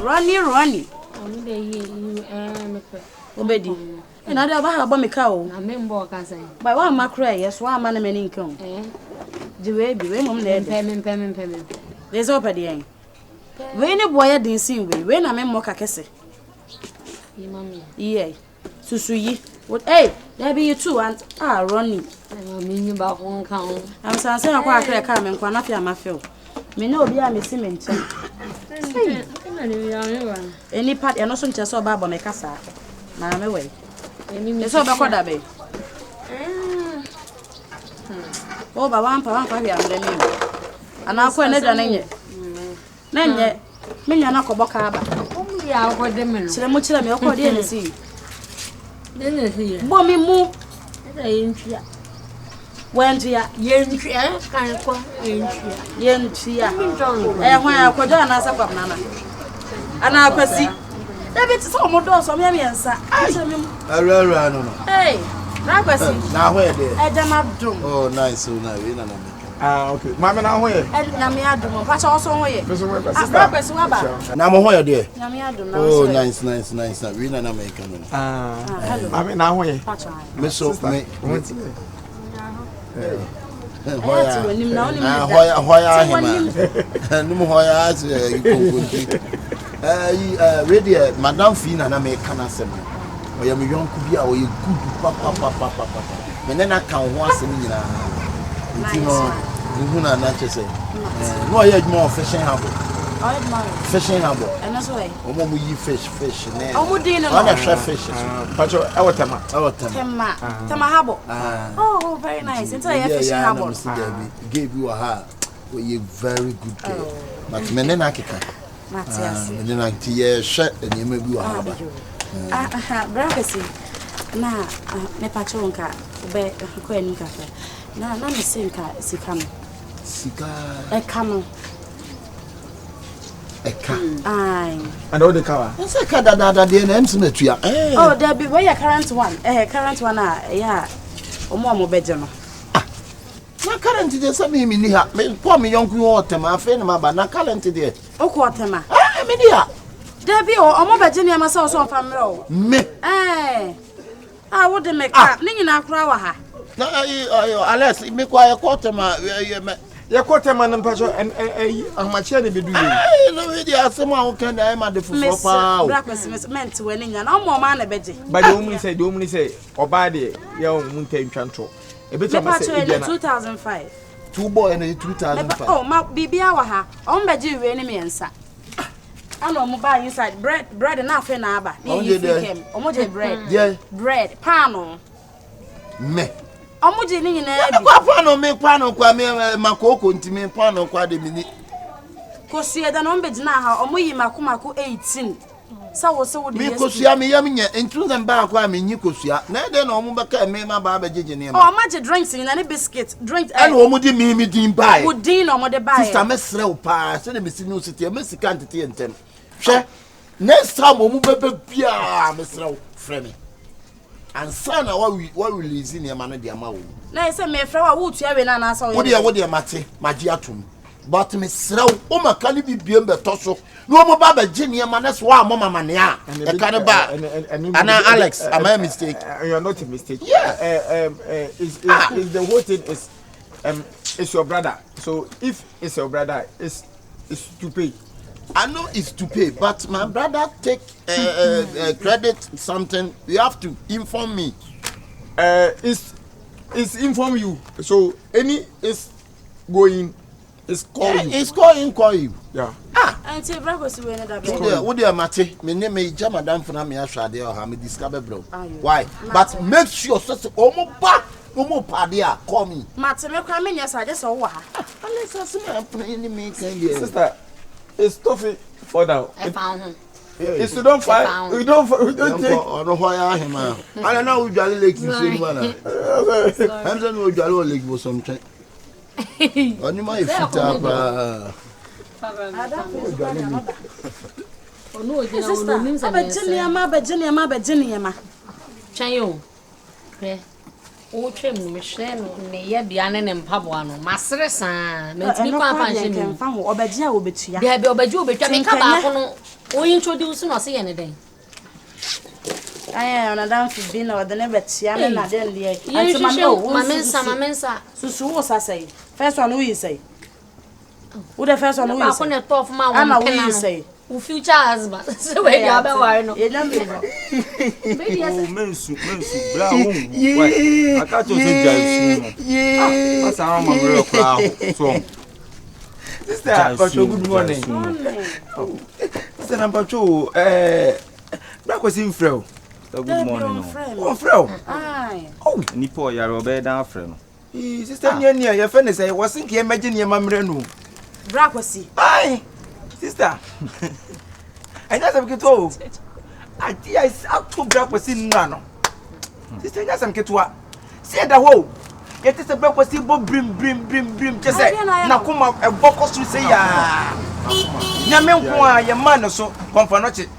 Ronnie. Obedi. And I never have a cow. I remember, cousin. By one macrae, yes, one man and income. The way be women there, payment. There's over the end. When a boy didn't see me, when I'm in Mokakese. Yea, Susuyi. What, hey, there be you too, and Ronnie. I'm meaning about one count. I'm saying, quite a come and Quanafia Mafio. Me no be a cement. Any part, and also just so bad on a cassa. I'm away. It's all about that bay. Oh, by one pound for him, the name. And I'll quit it on it. Then yet, me are not a bocaba. Only I'll go them. So much of your cordial see. Then you see. Bommy move. When to ya, Yentia, kind of Yentia. And when I could done as a banana. And I'll proceed. David is almost doors of me and sir. I don't know. Hey, now where they are. Oh, nice. So now we don't know. Ah, okay. Mamma, now where? And Namiadum, but also where? Now where there? Namiadum. Oh, nice. We don't know. Ah, I mean, now where? Miss so me. Ready, Madame Fina, and I make an assembly. Or you young could be a good papa. And then I can once in you know, not say. No, I had more fishing harbor. Fishing harbor. And that's why. Oh, we fish. Oh, dinner. I shall fish. Our Tama harbor. Oh, very nice. It's a fishing harbor. Gave you a heart. You're very good girl. But Menenakika. Matias, and then I tear shut and you may be a harbor. Breakfast. Now, my patronka, obey a queen cafe. Now, let me sing Sikam. A camel. A can. Aye. And all the cover. That's a cat that the names in the tree. Oh, there be where a current one. Current one, yeah. Or more bedroom. Na current dey say me ni ha me poor me young water ma fe na ba na current dey o ko tema me dia there be o mo beje ne ma say so family o me wo de make up ni nyina akra wa ha na Alex me kwa ye ko tema ye ko tema na mpacho ahmachia ne bedu ye no we dia asem a wo kan da ma de fofo pa o breakfast ment we ni nya na mo ma na beje ba de omni say oba de ye o mu ntantwanto a bit of 2005. Two boy in 2005. Oh, my Bibia Waha, on by Jew, enemy and sa. I know mobile inside bread enough in Abba. Omoje bread, bread, pano. Me. Omoje in pano, me pano, quame, Makoko, Timmy, pano, quade minute. Cosia than on bed now, Omoyi Makumaku 18. So me kosia me yaminya entu them ba kwa me nyi kosia na de na omu baka me ma ba bejeje ne ma oh ma je drinks in na biscuit drink and omu di me din buy wo din omu de buy sister me sre o pa se na me sinu city me sika ntete entem hwe next time omu bebe bia me sre o frɛ me ansa na wa release ne ma no de ama wo na se me frɛ wa wo tua we na na asa wo de mate maji atum but me srew o makani bibiem beto so no mo ba ba ginia manes wa mo mama ne a e kan ba and Alex am I a mistake you are not a mistake yeah is the whole thing is it's your brother so if it's your brother it's to pay I know it's to pay but my brother take credit something you have to inform me it's inform you so any is going it's calling. It's call you. Yeah. Until breakfast we need that. What do you mate? Me name is Madam for me ashade or ha me discover bro. Why? But make sure so omo padia call me. Mate me kwa me nyasa just so ha. Unless asem me kind there. Sister, it's tough for down. It's you don't fight. We don't take. No why him. I don't know who jolly like you say man. I'm saying who jolly like for something. Oni ma ifita ba ono ojina ono nim se abagene ma chanyo pe o twem me hwe no ne ye bia ne mpabo ano masere san na ntimi kwa panhye ni mfa ho obagia obetua bia obagia obetwa me ka ba ko no We introduce no say anything. I am a damn for being or the never chiana na den dey. My mensa. So was I say. First one who you say. Who the first one who you say? I'm tough man. I'm a who you say. Who future husband. So where you are worry no. You don't know. Oh mensu bra wo. Why? I can't just say jai. What's around my real crowd? So Sister, good morning. Sister number 2, Black was in Fro. good morning. Oh, Fro. Aye. Oh, Nipo ya robe dan friend. Sister, near your friend say, wasn't he imagine your mamrenu? Brakwasi. Aye, sister. I just have to go. I dear is out to Brakwasi Nano. Sister, I just have to go. See the whole. It is a Brakwasi brim. Just say, now come up a box to say, Yamen, your man or so, come for nothing.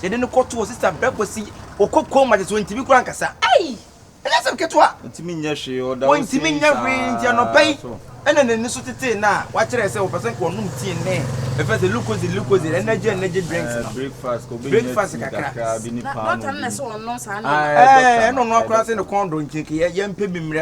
They didn't call to sister Brakwasi or cook home at the 20 Crankasa. Aye, and that's a ketwa. Intimidashi or the Point to me, you're no pay. And then the Sutti now, watch I say, person for no tea and name. If the look energy drinks. Breakfast, Not unless one knows. I don't know crossing the condo in Kiki, young Pibim.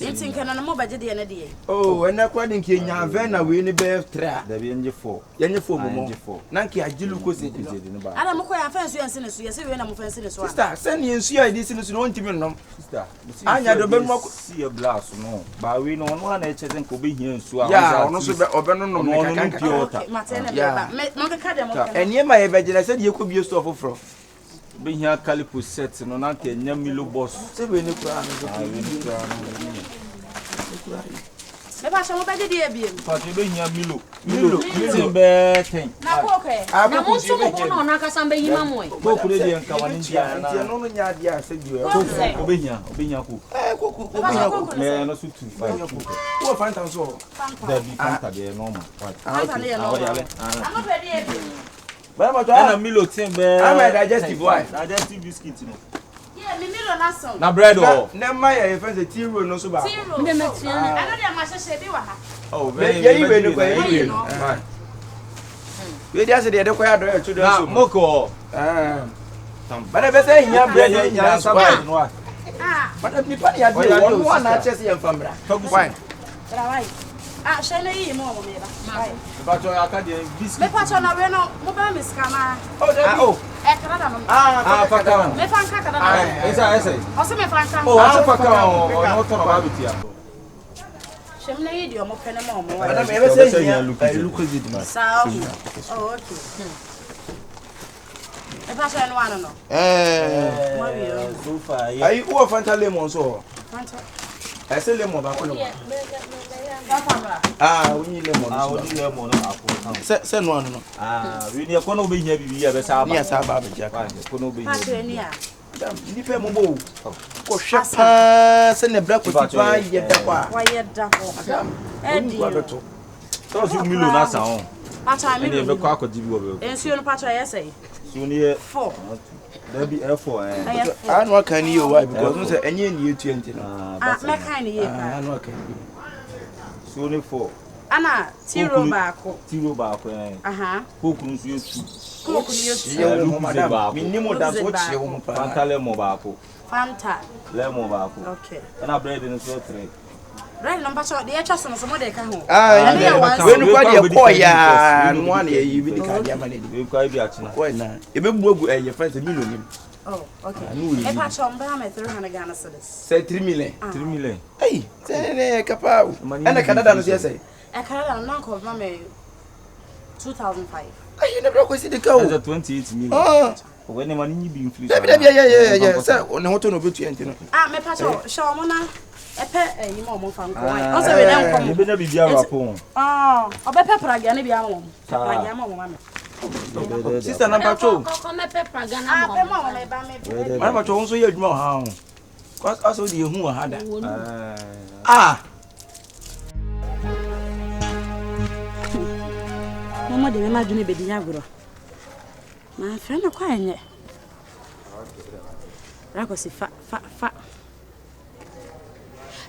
It's in Canada by the end. Oh, and according to Kenya, Vena, we need bear trap. The BNG 4. Yanny 4 more. Nanki, I do look in the I'm quite fancy and send us. Yes, we are not fancy this one. Sister, send you and see this in the 1 million. Sister, I had a bit more see a blast, no. But we know one HSN could be here, so yeah, no, so Oberno, and near my bed, I said you could be a store for. Being here, Calipo sets and on Uncle Yamilo boss. The passion of the dear being. But you being here, Milo, bad thing. Now, okay. I want to go on Nakasambe Yamamoy. Go to the Kawaninja, and no Yadia said you are over here, Obinaku. Man, no suit to find your book. Who are found so? There be Fanta, normal. I'm not ready. But I'm a Milo timber. I'm a digestive wife. Digestive biscuit. Yeah, me Milo Nassau. Now, bread or never my friends a tea room, no so bad. I know there must say, oh, very well. We just did a quiet to the Moko. But I bet saying, yeah, bread, yeah, but if you put your one, I just see a family. Why? Ah, shall I eat more? But your Acadian biscuit. Me patch on a reno, mobile is camera. Oh, Me fan kaka. I say. Also, me fan kaka. Oh, I not about it. Shall I eat your more penny more? But I'm ever saying, I look at it. Oh, okay. Me patch on one no. So far, I owe Fanta lemon so. I say lemon back. We need lemon. Send one. We need a corner being here. Yes, Nipe mbo. Ko shepa se ne black with pa ye dakwa. Why ye dakwa? Edi. So you Milo na sa on. Pacha me be kwa ko dibi wo be. Ensuo no pacha ye say. So ni 4. There be F4 I know can you why because no say enye ni 20 no. Me kan ye. I know can. So ni 4. Ana tiro baako. Aha. Kokun so yetu. Kokun yetu. Ye madam. Minimum that's what she wo pa. Fanta lemon baako. Fanta. Lemon baako. Okay. Na bread no so 3. Bread no pacha dey echa so mo dey ka ho. We no kwa dey call ya no one ye bi ka dey amane di. We kwa bi achina. Why na? E be buagu e friends million. Oh, okay. E pacha mba me 300 Ghana cedis. Say 3 million. 3 million. Hey, say kapa. And Canada no say. Canada no ko ma me 2005. You never go see the cow. That's 28 million. When the money be inflation. Yeah. Say on hoto no betu enti no. Me pacha show mo na epe eyi mo fan ko. O se we dem kom. You be na bibia rapon. Obepe pragia na bia mo. Pragia mo ma me. Sister number 2. Come pepper Ghana. Pe mo me ba me. Number 2 nso ye adwuma ha ho. Cause also the hu ha da. Mama de me ma dwune be di agoro. Ma fe na kwa enye. Brakwasi fa.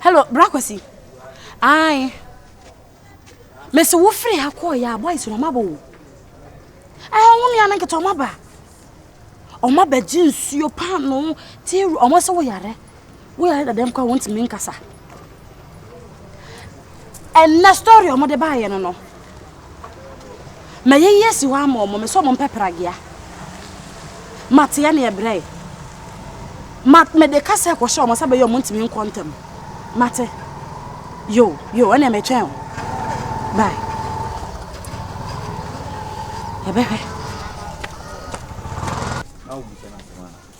Hello, Brakwasi. Ai. Me so wo free akọ ya boys no mabo. won ya na nketo maba. O maba jinsuo pa no ti o mo se wo yare. Wo yare da dem kwa won ti me nkasa. And na story o mo de ba ye no no. Me ye yesi wa mo me so mo pepragia. Mat ya na ebrei. Mat me de kasa ko sha mo sabe yo mo ntimi nkontem. Mate. Yo, ene me twen. Bye. Ebebe.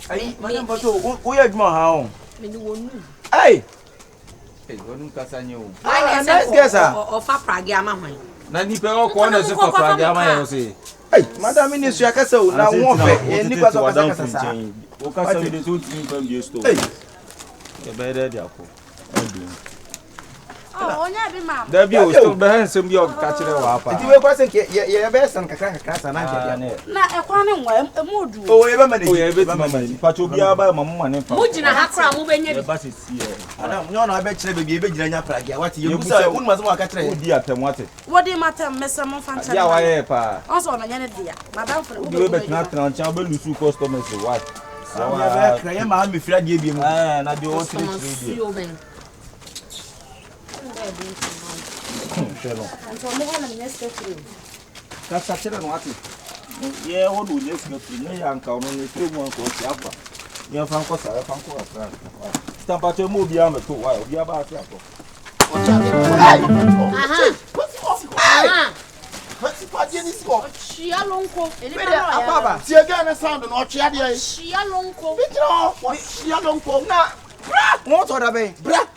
Ai, madam bato, o ya djuma ha on. Me ni wonu. Ai. Wonu kasa nye o. Ah, nice guess O fa pragia ma hwan. Na ni pe o ko na se fa pragia ma ye o se. Ai, madam ni su akasa o na won fe, ni kwa so kasa sa. O kasa we de so tin pam je store. Ei. E be de dia ko. Onya bi ma. Da bi o so be hansem bi o ka kire wa pa. Ti we kwa se ke ye be san kakra sa na je. Na ekwa ne nwa emudu. O ye be ma ne. O ye be ti mama ni. Pa to bia ba mama ne fa. Mu gina ha kra mu benya bi. Ba se si e. Madam, nyo na be kire be be gina nya pragia. Wati ye busa, unu maso aka kire. O di atemwate. Wodi matem mesem fancha. Ya wa ye pa. Onso na nyane dia. Madam fo. O be tna tna chan be lusu customers what. Ya be kire ye ma me fira die bi mu. Na de o tire die. Shelo. Anto mo hala nyeste free. Ka sa kire no ati. Ye wo do ne sika free ne ya nka no ne free mu anko ti afa. Ye fa nko sa fa nko afra. Stampa to mo bia me to wa bia ba afi akọ. Aha. What's the party in this one? Chia lonko. Ababa. See again, a sound on what chia dia. Chia lonko. What chia lonko? Na, bra, what order be? Bra.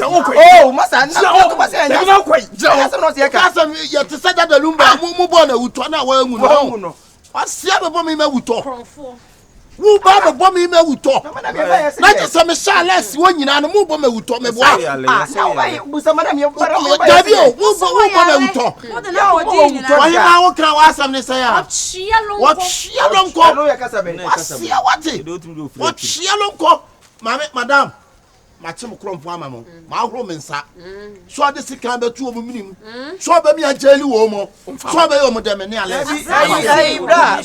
Oh, masa na, masa na. Na kwai. Masa no se ka. Kasa ya te sada da lumba mu bo na wuto na wa hu no. Asia be bo mi ma wuto. Wu ba be bo mi ma wuto. Na je se me sha less wo nyina no mu bo ma wuto me bo. Na wai busa madam ye bara mo. Dabi o, wu bo ma wuto. Wa ye ma wo kra wa asam ne say ya. What chia lonko? No ya kasa be. Asia wati. What chia lonko? Madam. Machim kromfo amamo ma horo mensa so de sika be tu omu minim so ba mi ajeli wo mo so ba yo mo de me ne ale Ai bra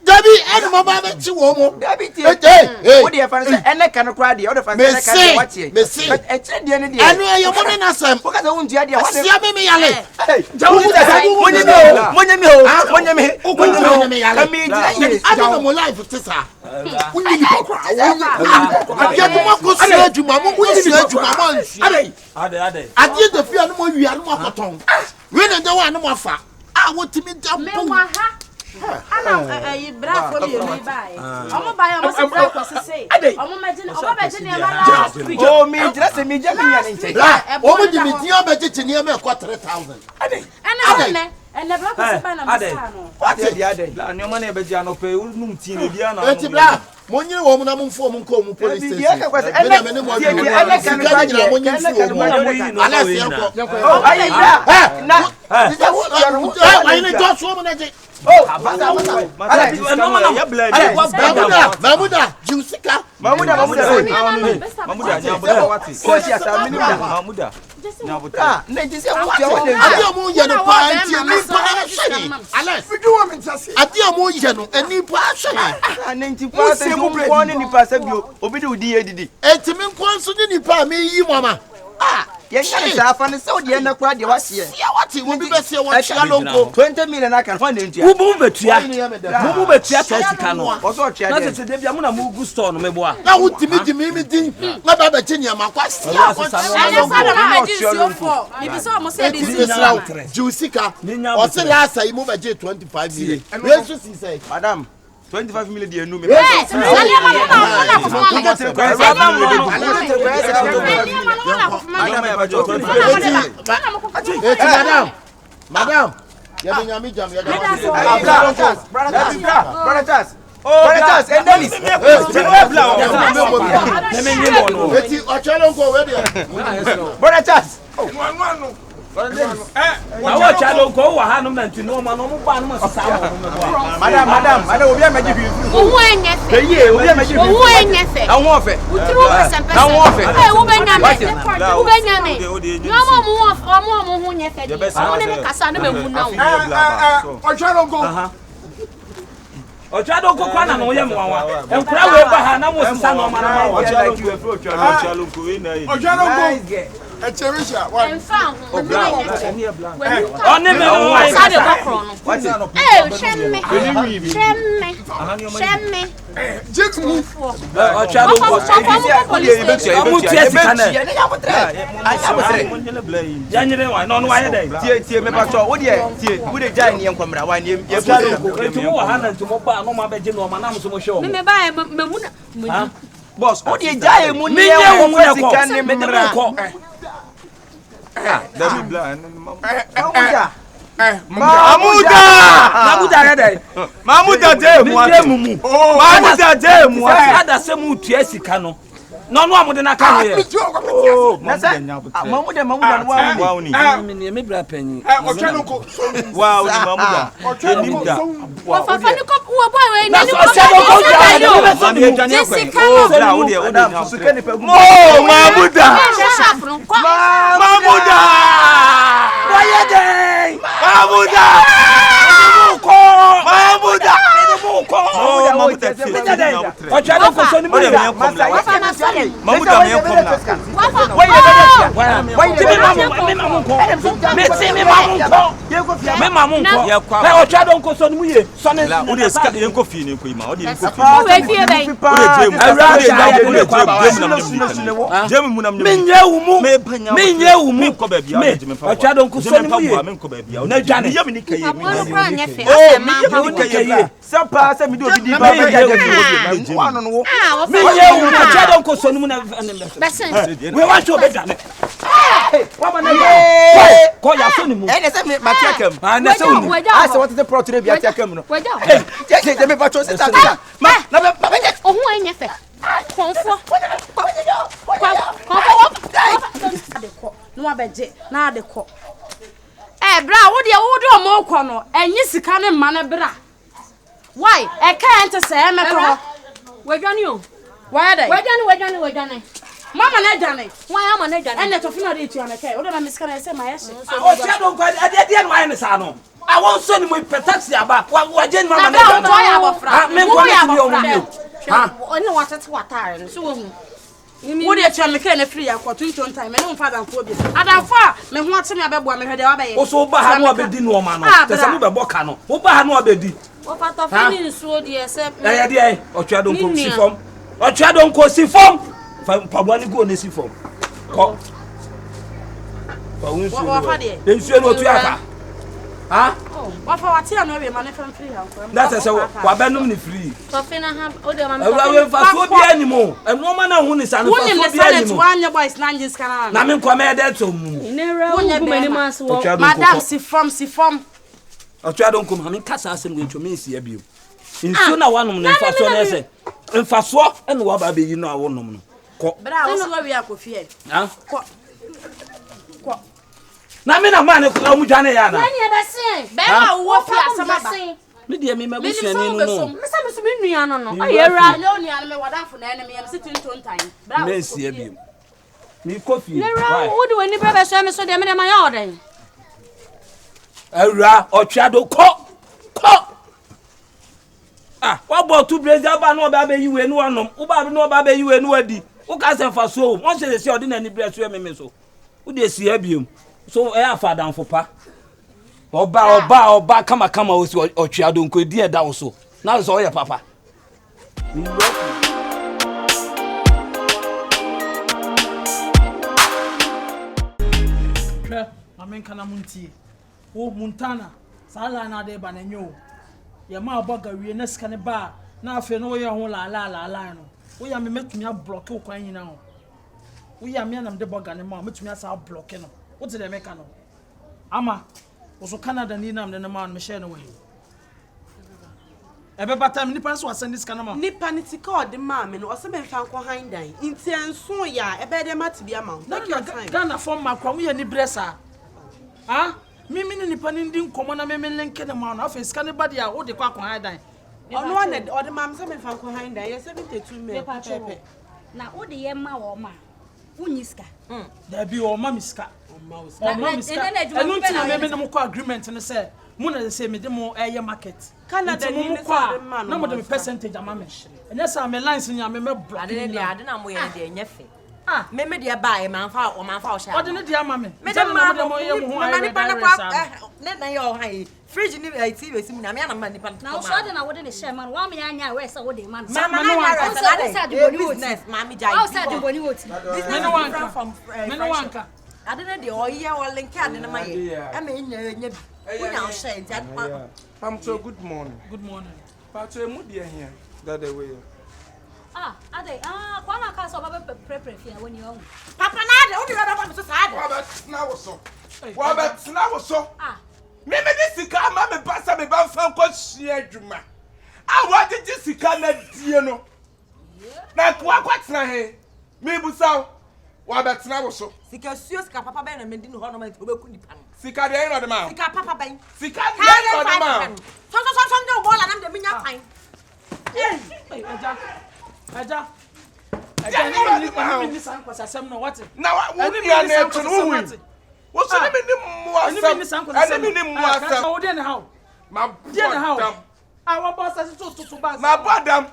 Dabi ene mo ba be ti wo mo Dabi ti wo de fa nse ene kan kra de wo de fa nse ene kan watie but e che de ne de anu ye mo ne nasem wo ka se won dia de wo de sia me yale jawu de sai monye mi kami je anu mo life tisa wunyi ni kokra abia to mo ko sia adwuma mo ko sia adwuma mo ansu Ade ade de fia no mo wi anu akoton we ne de wa anu afa a wo timi da Me wa ha. Ana bra fo ye mi bai. Omo bai omo se bra ko se say. Omo magine e mala. Oh mi jira se mi je mi nya nche. Omo di mi ti obeje ni e me ko 3000. Ene bra ko se ba na misa no. Ade ade. La ne mo na be ji ano pe num ti ne bia na. Eti bra monyi wo mo na mo mfo mo nko mo police station. Bia ka kwase ene mo kan ba je monyi mfo mo. Ala se enko. Oh ayi bra. Na. Disa wo eh ayi ne jo so mo na je. Oh, Mamuda, Jusika. Mamuda. Ne dise wo ti o de. Ade omo ye no pa anti ni pa hwe. Alex. Ade omo ye no ani pa hwe. Ne nti pa se mu ko ne ni pa se bio. Obi de odi edidi. Enti mi nko nso ni pa me yi mama. Ye nya ni sa fa ne se odi e na kura de wa sie. Sia wati wo bi be se wo chia lonko. 20 million aka ho ne ntua. Wo bu betua. Wo bu betua ta sika no. O so tua Na de. se de bia mo na mo gu store no meboa. Na wo timi mi din. Na ba ba chi ni ma kwa sia ko Ene fa na ma ji si ofo. Ni bi so mo se di si Israel. Jusika. O se la say mo ba je 25 million. Yesu si say. Madam 25 million de enu me. Madam. Ya be nyami jam ya Brother Charles. And Dennis. Eti ochelo nko we there. Brother Charles. Now child go wa hanu na ntino ma no mo ba no ma sasa mo mo. Madam, obi amaji bi. Wo enyefe. Ye, obi amaji bi. Wo enyefe. Awon ofe. Utiro pesempe. Awon ofe. Eh, wo benyame. Wo benyame. No mo hu nyefe di. Awon ne kasa no be hu na wo. Ocharo go. Ochado ko kwana no ye mwawa. Enkura we ba ha na mo sisa no ma na ma. Ochado ko we na yi. Ocharo go. Echerisha wa. Enfa hu. Oni me o wa sa de bokro no. Shemme. Just move. Ochado ko. Amu tie sika na. Yanyere wa no no wa ye dey. Tie me pa cho. Wo de jai ni enkwamra wa ni ye. Etumo wa ha na ntumo ba no ma beje no ma na so mo hwe o. Me ba me mu na. Boss, wo de jai mu ni ye wo mu sika ni me de ko. Let me blind. Mamuda redai. Mamuda demu. Mamuda demu. Ada se mu tua sika no. No no amude na ka ye. Oh, mamuda wa ni. Me bra panyi. Ochano ko. Wow, mamuda. Ochano ko. Wa fa ni ko wo boy we Na so ochado ko ja. Mamuda. Mamuda. Why dey? Mamuda. Mamuda. Ochado ko so ni mo. We want to be done. Call your son. And say me Matiakem. And say I say what is the pro today be Matiakem no. Hey, me patro say start. Na o hu enyefe. Konfo. No abeje na de ko. Bra wo de wo do mo ko no enyi sika ne ma ne bra. Why? E ka ente say me ko. Wedwane o. Why dey? Wedwane. Mama na dwane. Why am na dwane? Ene to fina dey tuya me kai. O do na miska na say my yeshe. O tia don kwa de no ne sa no. I won so ni mo taxi aba. Wa je mama na dwane. Na ya bofra. Me ko na bi o mo. Ha. Oni watete watare no so wo hu. Wo dey tuya me kai na free akwa 20 time. Me no fa dan fo bi. Adanfo a me ho ate me abebo me hwede wa be ye. O so ba ha no abedi no ma no. Tese mo be boka no. Wo ba ha no abedi. Wo fa to fini nsuo de se. Ya de o tia don ko si fom. O tia don ko si fom. Pabwani go ne si fom. Ko. Fa unsu. Wa fa de. Nsuo no tu aka. Ha? Wa fa wate na we ma ne fam free ha. That say wa benum ni free. To fina ha o de ma me. We fa so bi animo. Eno ma na hu ni sa no fa so bi animo. Wanya boys na ngis kana. Na me nkwa me de to mu. Nera wo mani maso. Madam si fom. Otua don ko ma me kasa asem we ntwome si abiem. Nsuo na wanum ne fa so na se. Mfa so ene wa ba be yi no awonum no. Ko. Bra wo so wi akofie. Ha? Ko. Na me na ma ne ko mu dwane ya na. Nani e be sin. Be ma wo fi asama. Me de me mabusuani no. Me sa me so me nua no. Ayera. Le onua me wadafo na ene me yam sitin tontan. Bra. Me si abiem. Me kofi. Nera wo de wani bra be so me so de me de ma ya odan. Awura otua do ko. Wa bo tu blazer ba no ba be yiwe nu anom. Wo ba no ba be yiwe nu adi. Wo ka se fa so. Won se se odi na ni bra so me so. Wo de si abiem. So e afa dan fo pa. Oba kama o si otua do nko di e da wo so. Na so ye papa. Ni Amen kana muntie. Wo muntana. Sala na de ba na nyo. Ya ma boga wie na sika ne ba na afi no ye ho la no wo ya me metumi a block wo kwan nyina ho wo ya me anam de boga ne ma metumi asa block no wo te de me ka no ama wo so Canada ni nam de ne ma no me share no we ebe bata me nipa so asend sika na ma nipa ni tika ode ma me no o se me fa nko handan nti enso ya ebe de mate bia ma Ghana form ma kwa wo ye ni bresa Ah, mimi ni nipa ni ndi nkomo na mimi lenke na ma no afa sika ne bade a wo de kwa akwan dan. Ono one o de mam se me fa ko han dan. Ye 72 me pepe. Na wo de ye ma wo ma. Unyiska. Da bi o ma miska. O ma miska. Enu nti na meme no ko agreement ne say mo na say me de mo eye market. Canada ni mo kwa na mo de percentage ama me. Enya sa me lines nya me block. Ade na mo ye de enye fe. Ah, me de ba e man fa o sha. Ode ne de ama me. Me de ma de mo ye mo ho ayi. Na ye o han. Fridge ni TV sim na me na ma nipa. Na so de na wo de ne share man. Wa me anya we say wo de man. Mama na ya business. Mama jai. How say de boni woti. Business different from me no wanka. Ade na de o ye o link ade na ma ye. E me nya bi. Unya o share nti. I'm so good morning. Good morning. But you mudi here. That the way. Ade, kwa na ka so ba prepare fi when you Papa na de, wo de ba so sa de. Wa ba tna wo so. Me de sika ma me pasa me ba fa nko hia adwuma. Wa de sika na die no. Na kwa tna he. Me busaw. Wa ba tna wo so. Sika suo sika papa ben na me di no ho no ma obeku nipa no. Sika de no de ma. Sika papa ben. Sika de no de ma. So de bola na de minya fan. Aja. Ni san kwasa sem no what? Na wo ni na etu no hu. Wo so ni ni mu asem. Ani ni mu asem. Wo de ne how? Ma de ne how? Wa boss as to bag. Ma bodam.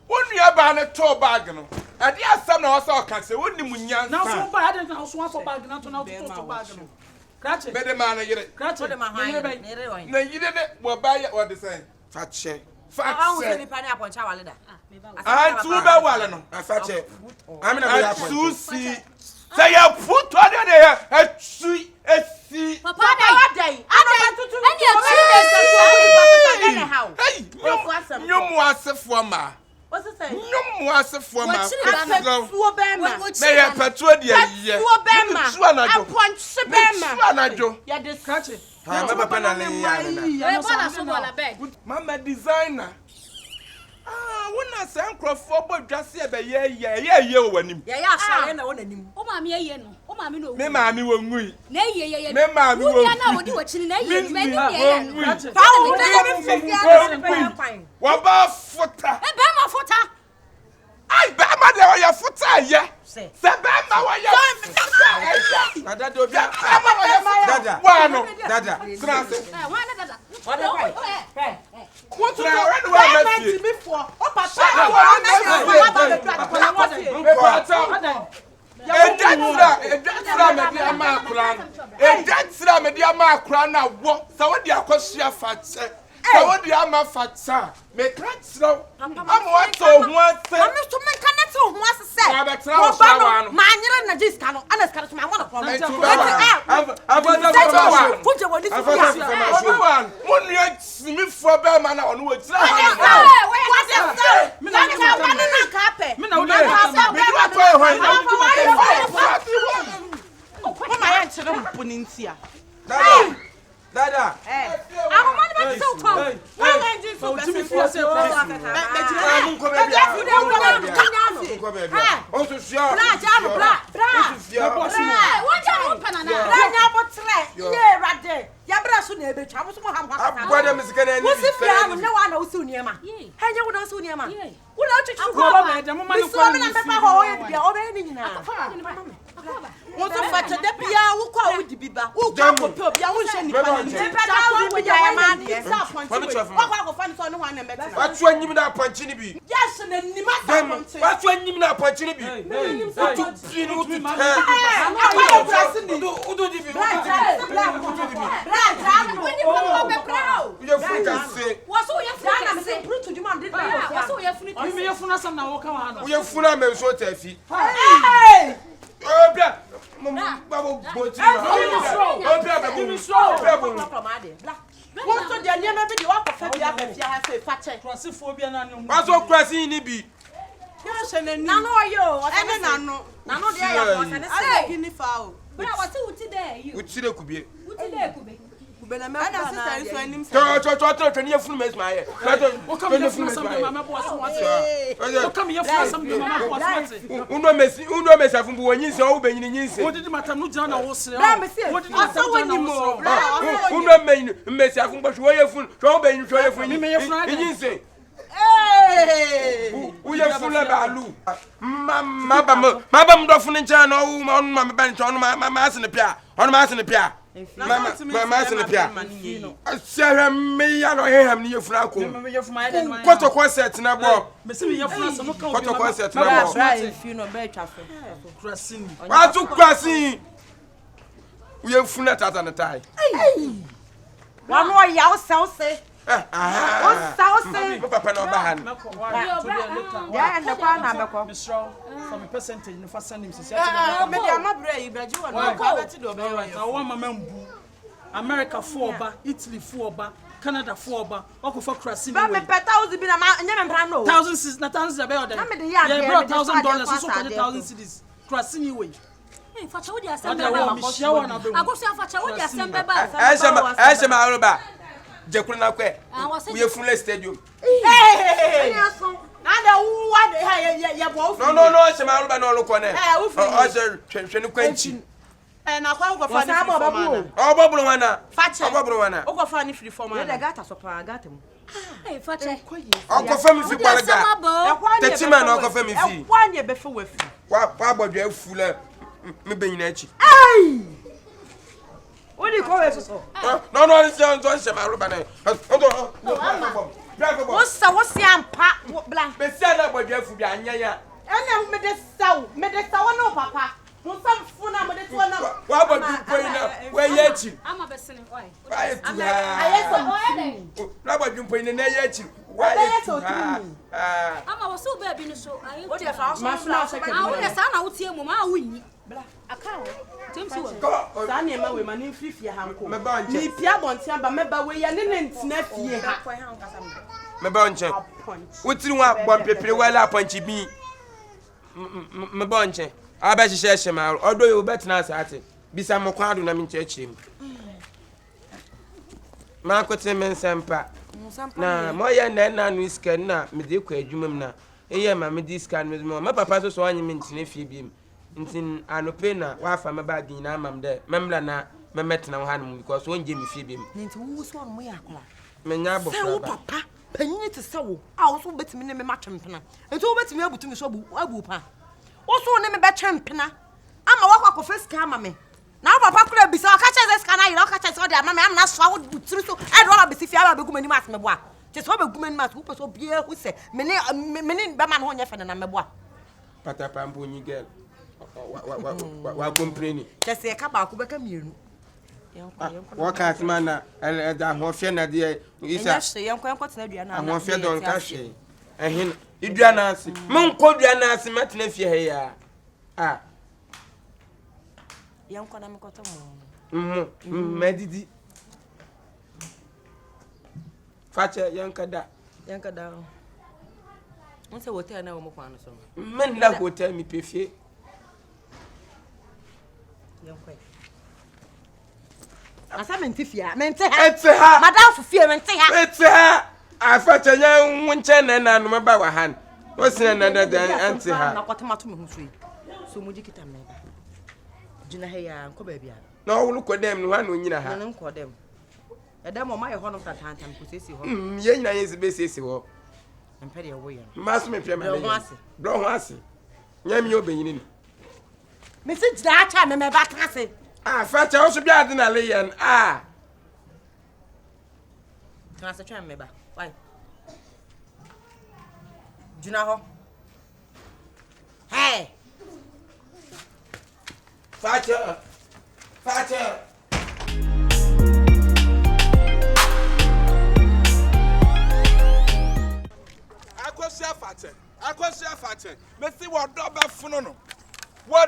Wo nua ba ne to bag no. Ade asem na wo so ka se wo ni mu nyansa. Na so ba ade na so afọ bag na to na to bag no. Krache. Be de ma na yire. Krache de ma han. Na yire ne wo ba ya wo de say. Fa che. Fa che. Ni pa ni aponcha wale da. Tu be wale no. Fa che. Amina be aponcha. Tu si. Say ya put on there. Esi. Papa dai. Tutu. And you how? Hey. Nyum wasefo ma. What's it say? Nyum wasefo ma. Suo be ma. Na ya petrol dia ye. Suo be ma. Su anajo. Aponche be ma. Su anajo. Ya de Krache. Ha me papa na le ya na. We bona so bola beg. Mama designer. Wona san crofo bo dwase e be ye o wanim. Ya asha na wona nim. O ma me ye no. O ma me no. Me ma mi wo ngui. Na ye. Me ma mi wo. Wo na odi wo chini na ye. Me ni ye no. Fa wo de me fifia. Wa ba futa. E be ma futa. Ai ba ma de o ya futa ye. Se be ma wo ya. Dada do bia. Ma wo ya. Dada. Wa no. Dada. Trans. Wa na dada. What the What to do when we are met before. O papa. me di ama akura na wo. Sa wo di akosia fatse. Sa wo di ama fatsa. Me tratsro. Am wa to ho ase. I'm so man cannot so who was say. Wa betra wo sha wa no. Ma nyere na jiska no. Ana skara so ma wona problem. Fuje woni so ya. Mo nua simi fo be ma na ono wo tira ha. Me na ka pe. Me na wo Me do to e Mama ya nchire mpuni ntia. Dada. Ahoma ni ba so to. Mama nji so Timi fi ase ko. Wọ́n tó fàtẹ̀ dé bíyà wúkọ́ àwọn ìdìbìbà wúkọ́ àkọ́pẹ́ òbí àwọn ìṣe nìkan ní. Nígbàdá wọ́n bí yà ẹ̀ máa dìé. Wọ́n kọ́ àkọ́fà ní sọ ní wọn ní ẹ̀mẹ́tì. Wá tú enyim na panchi ni bi. Yes, ní ní má sá pọ̀ntì. Wá tú enyim na panchi ni bi. Obia babo boti obia babo Wọ́n tó di ẹni ẹ̀mẹ́ bí di wọ́n kọ̀fẹ́ bí abẹ́fí aha ṣe fàchẹ́. Krasifobia na no. wá so krasi ni bi. Yóò ṣe ní ní. Nano ayo. Ẹni nànú. Nano de ya ko se ne Ayé kí ni fa o. Bra wati wuti there you. Uti de kubie. Wuti there kube. kubena me ana sister nso anim to ni efunu mes ma ye o come here for some mama boss what o come here for some mama boss what uno mesi afun bu wonyin se o benyini nyinse what did matter no jana wo sere what did matter wo uno mesi afun bo wo ye fun so o benyini so ye fun nyinse uye fun la balu mama do fun ncha na o ma me ban ncha on ma asene pia on ma asene pia ma asene pia asere me ya no heham ni ye fun akom koto concert na bo me se me ye fun so no ka koto concert na bo if you no be twafe krasini wa tu krasini uye fun na tata na tai wa no ya o se papa no bahan ya enda kwa na beko misro some percentage no fast send him say me dia mabra yi beji won ka beti do be na wo mama mbu America for oba Italy for oba Canada for oba okofa krasini ba me peta uzi bi na nya me mpra no 1000 na 1000 be order yeah bro $1,000 so 40,000 cedis krasini way hey facha wo di assemble ba agosi facha wo di assemble ba ma aroba jekuru na kwe we full stadium na da wa de Yeboah no se ma aroba no lokọ ne o se hwehwe kwanchi na kwa go fa ni form o bobulu wana facha o bobulu wana o go fa ni free form na gata so pa gata mu hey facha o ko fa mi fi kwalaga tetima na o ko fa mi fi kwa nye be fa wa fi wa bodwe afula me benyina achi Odi ko we so. No, don't say my rubber. What's ampa bla. Be say na bodwe fu bia anya ya. Ena me de saw no papa. Mo sam fu na me de to na. Wa bodu ko ina, we ye achi. Ama be sene why? Aye so. Na bodu ko ina na ye achi. Wa ye so. Ama wo so ba bi no so. Aye. Odi fa so. Ma fu na second. Ah, wo de sa na wo tie mu ma wunni. Bla. Akawo. Temsi wo. Sa na ma we ma ni fifia hanko. Me ba nche. Ni pia bontia ba me ba we ya ne ntina fie ha. Me ba nche. Wotiri wa bon pepere wala apanchi bi. Me ba nche. Aba hihye ma odo yo betina asate. Bisa mo kwado na me nche achirem. Ma kote men sempa. Na mo ye na no iska na me de kwa adwumam na. Eye ma me di iska no me papa so anyi me ntina fie bi. Ntin anope na wafa meba din na amam de memla na memetena wo hanom because wonje me fie bem nti wo so no mo yakla menya abofra ba papa panyi te sawo a wo so betimi ne me matwempena nti wo betimi abutumi so abu pa wo so ne me betwempena ama wakwa ko feska ama me na papa kura bisa ka che ska na yira ka che so de ama me am na so wo butiri so e do ba bisi fia ba beguma ni mas me boa te so beguma ni mas wo so bia hu se me ne be ma no nya fe na me boa pata pampo nyi girl wa complain just e ka ba ku be ka mienu what can't man da ho fie na de isa yenko tena dua na ho fie don ka hwe ehin idua na ase mun ko dua na ase matena fie he ya yenko na me koto mo medidi fache yenka da onse hotel na wo mo kwano so men la hotel mi pefie asa mentifia mente ha madam fufie mente ha afacha nya nwunche na no meba wa han o sine na da ante ha na kwatemato me husui so mo jikita me ba jina he ya nko ba bia na wo lu kodem no ha no nyina ha na nko dem edem o ma ye ho no tatantam ko sesi ho ye nyina ye be sesi ho mpe de wo ye mas me pia me bro ho ase nya mi obenyini ni me si jina acha me ba kase facha o so bia de na leyen kana se twa me ba why jina ho hey facha akosia facha me si wo do ba funu no wa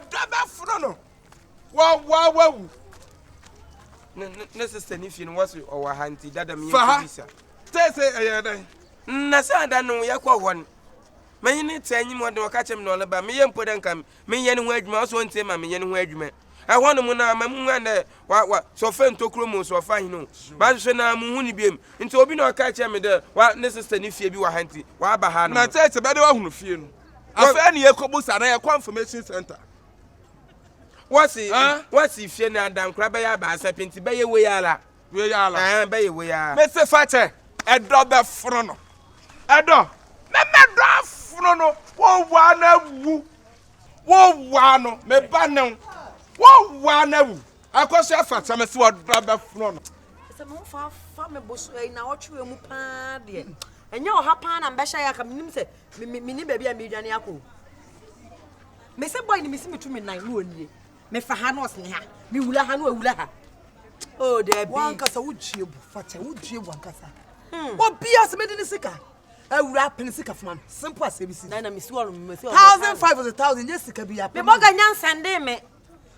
ne sister ni fie no waso o wa hanti dada me yefisa tese eyedan na sa da no yakọ won manyi ne tanyim won de waka chem no leba me yempo de nkam me yene ho adwuma so ntie ma me yene ho adwuma I want to na mamuna wa so fen to kromo so fa hinu ba hwe na mu hu ni biem nti obi na ka che me de wa ne sister ni fie bi wa hanti wa ba ha no na church be de wa hunu fie no afa na ye kobusa na ye confirmation center what's fie na adam kra be ya ba asepenti be ye we yala be ye we ya me se fa che edo be fro no edo me do afro no wo wa na wu wo wa no me ba ne wo wa na wu akoso afa tame se wo do fro no se mo fa me boso na wo twe mu pa de enye o ha pa na mbehya ya ka minim se mini baabi a me dwane akọ me se boy ni me se metumi nan no onie me fa ha no osne ha me wula ha no awula ha oh there be wankasa wo diebu fata wo diebu wankasa obi aseme de sika awura pen sika fama simple as abc na me si wo me si 1,500 was 1,000 yes sika bi ya me boga nyan sande me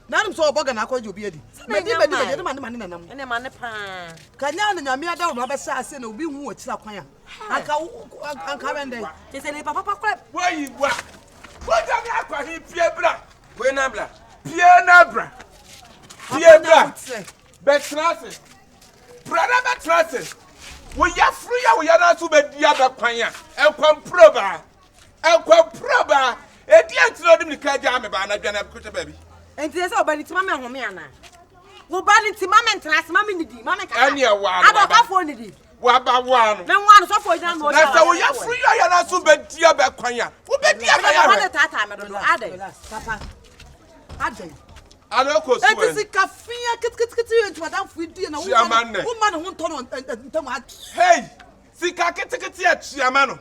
na num so boga na akwaje obi adi me di de ma ne nanam ene ma ne pa kanya na nyame ada wo ba sha ase na obi hu wo kira kwan anka wende te se ne papa kwa wai wa wo da me akwa hi pie bra we na bra pie na bra betrase brother betrase wo ya free ya wo ya na so be dia be kwan a enkwan proba edi antino dim ni ka ja me ba na dwa na kuta baby enti se obani tima me home ana wo ba ni tima me ntrase ma me nidi ma me ka ani e wa aba ka fo nidi wa ba wa no me wa no so fo jan no na se wo ya free ya na so be dia be kwan a wo be dia ka ya me tata me do ade papa ade alo ko so e ti kafia kit ent madam fudi na wo man ho ntono ntam hey sika kit e chiama no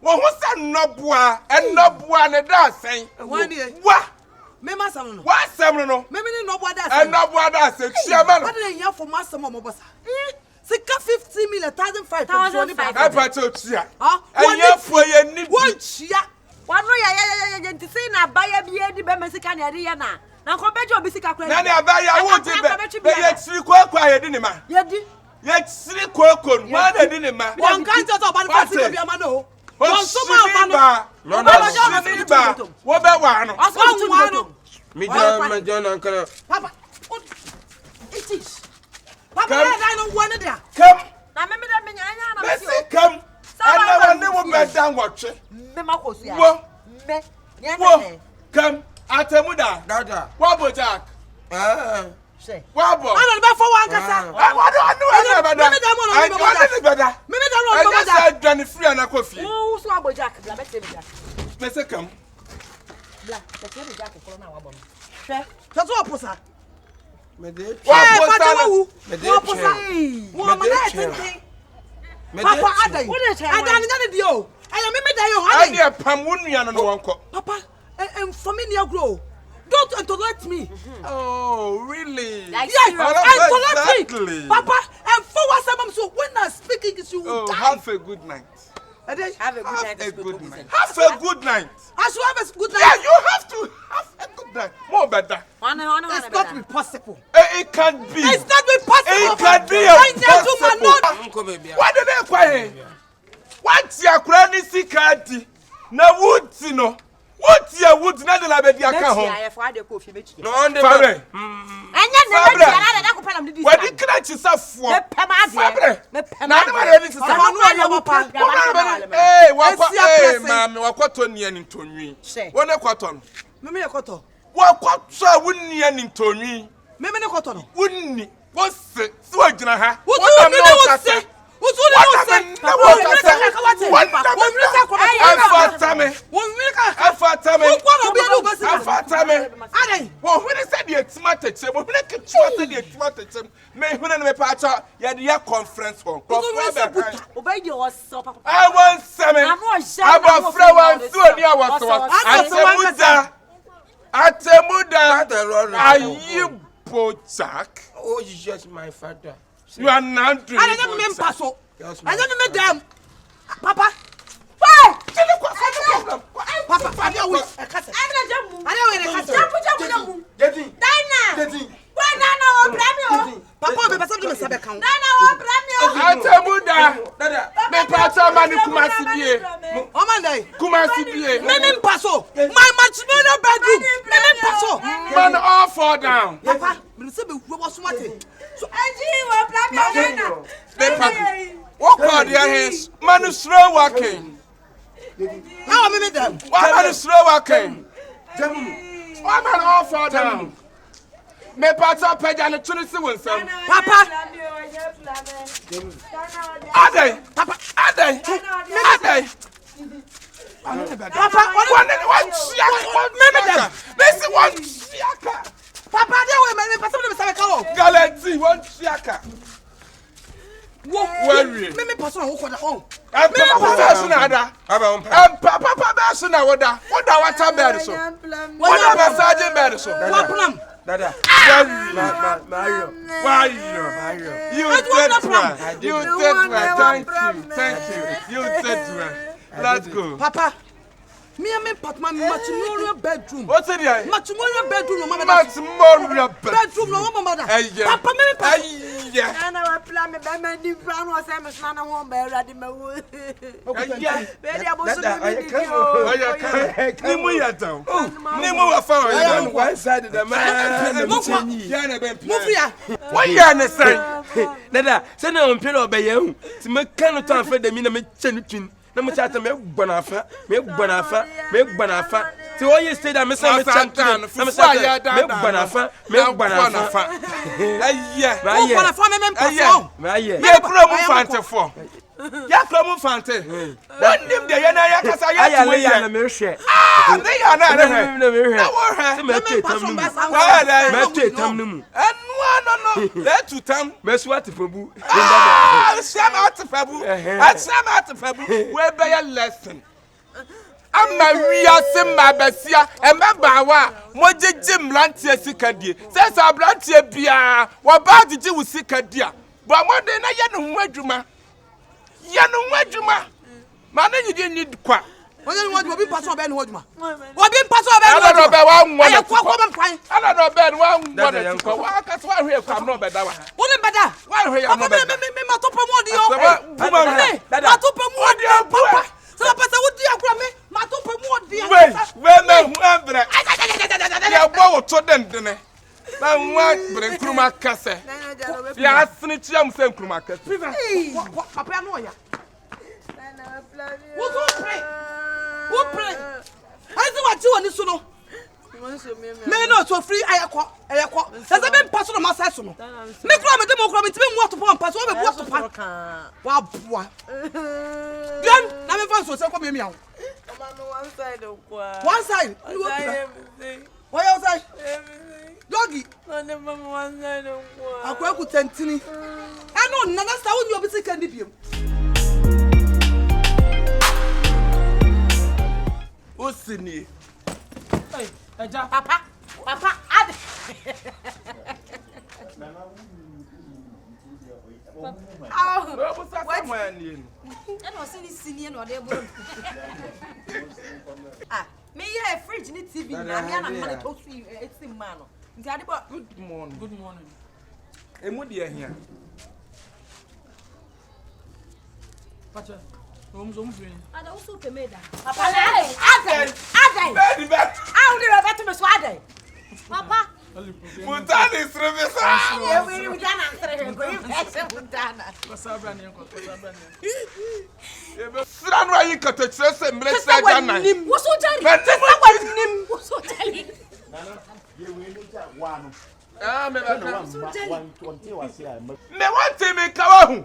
wo ho sa enoboa ne da sen wa me masam no wa asem no me ni enoboa da sen enoboa da sen chiama no what dey here for masam mo bossa sika 50 million 1,500 apa to chia enye fo ye ni won chia wano ya ntisi na baya bi edi be mesika na eri ya na nko beje obi sika kra na na baya wo ti be ye tsiri kwa ye di ni ma ye tsiri koko no ma na di ni ma won kan to ba na sika bi ama no won so ma ba no wo be wa no won no mi jona nkana papa it is papa I don't want it there come na me da me nya na me si come ana wa ne wo be dan wotwe me makosu ya me nya come Atemuda dada wabo jack say wabo ana be for wan kasa wabo anu bada me da no bada dani free ana kofi wo so abo jack bla bete bia me se come bla bete jack ko na wabo she so oposa me de oposa wo ma na tete papa adai adani na de o ayo me da yo adai adai pam wonua no wonko papa for me near grow don't interrupt me oh really yes interrupt me papa and for what some so when I speak English you will die. Have a good night have a good night have a good night I should have a good night. Yeah, you have to have a good night. More better. It's not be possible. It can't be. It's not be possible. It can't be possible. What did they say? What's your granny sikati? Na wuti no. What's your wood na de la be dia ka ho? No on the fabre. Anya na be dia na ko pala mdi. What the clutch is afo? Fabre. Na de ma de ni sisa. Eh, mami wakwato ni ani ntonwi. Wona kwato no. Meme yakoto. Wakwato a wonni ani ntonwi. Meme ne kwato no. Wonni. Wo se wo gyina ha. Wona me wo se. Atemuda, Yeboah. Oh, Jesus, my father. You are not doing it. I don't mean paso. I don't mean them. Papa. Why? Papa, I don't wish. I don't Dina. Why Nana Bramio? Papa, me pass me sabe count. Nana Bramio. Atemuda. Me pass mani kumasi bie. Omanda. Kumasi bie. Me paso. My match me no bedroom. Me paso. Man off fall down. Papa, me say be wo so mate. So Angie, we plan na. What call their hands? Man slow walking. How am I them? Why man slow walking? Why man all fall down? Me pata pega na tuni si wonsam. Papa. Ade. Papa. Ade. Papa, one shiaka. Papa, there we me person me say ka o. Guarantee one shiaka. Worry. Me person wo koda on. Papa person ada. Papa person na woda. Woda water bed so. Woda massage bed so. What plan? Dada. Mario. You said well. Thank you. You said well. Let's go. Papa. Me and me part my matrimonial bedroom. What's it here? Matrimonial bedroom, mama. Matrimonial bedroom, no mama. Papa, me part. Yeah. And I plan me by my different was I'm a son of one bear ready my wood. Yeah. Very about one side of the man. Why you understand? Dada, send on pillow by you. To make canoe time for the minute chin. No much at me banafa. So all you say that Miss Santan, some banafa. Ya promo fante. One nim de yana ya kasa ya tuwe ya na me hwe. They are na me hwe. Me tam mu. No. Let to tam. Me so atifabu. Sam atifabu. We be ya lesson. Ama wiya se mabasia e meba wa mojeje mlantie sikadie. Se sa mlantie bia wo ba jeje wo sikadie. Bo mode na ye no ho adwuma. Man, you didn't need quack. What do you want to be passed over and hold me? What been passed over? I don't know about one. I don't know about one. That's why we have come no better. What better? Why we have no better? My top of what you Papa. So, Papa, what do you call me? My top of what do you wait. Na nwa bre kruma kase. Ya snitch am sem kruma kase. Papa no ya. Who pray? I see what you want so no. Me no so free ayakọ. Say be pass no massa so no. Me kro me dem kro me timi mu otopo pass we be bu otopa. Wa boa. Dem na me fan so say ko me miawo. One side okwa. One side. Why you say? Doggy. One side okwa. Akwaku tentini. I know nana sta won you be say can biem. Osini. Hey, Eja. Papa, ad. Me a fridge ni TV na me na man to see it's in man. Good morning. Emu de ahia. Pacha. Vamos ver. Ada uso pemeda. Papa, Adai. How do you better me so Adai? Papa. Mutani srevesa. We done answer him. Go you mutana. Pasabra nko. Sran wa yi katachire se mlesa jana. Wo so jari. Wo so jari. Nana, ye we no ja wa no. Me want to make a me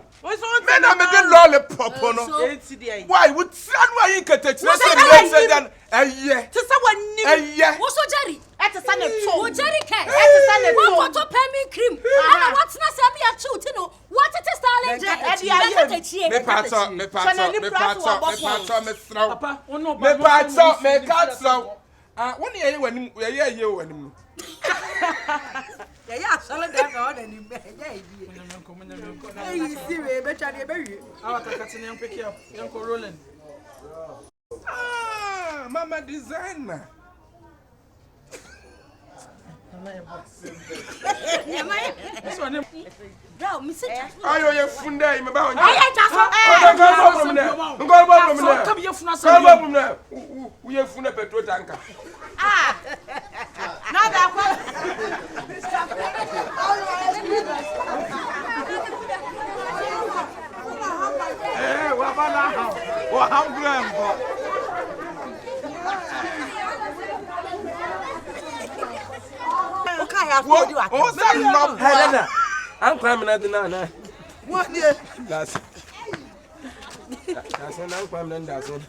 na me de lollipop no. Why would someone you can take this and to someone new? What's so Jerry? At the sun of Jerry can. At the sun of what pemmy cream. And what's not some ya two to know what it is darling. Yeah, solid that on and you see, better than baby. Our Catania pick up, Uncle Roland. Mama designer. Bro, Miss Ayo ye funde me ba onja. Ah. Now that Helena, I'm climbing at the nana. What dear? That's I'm climbing that's it.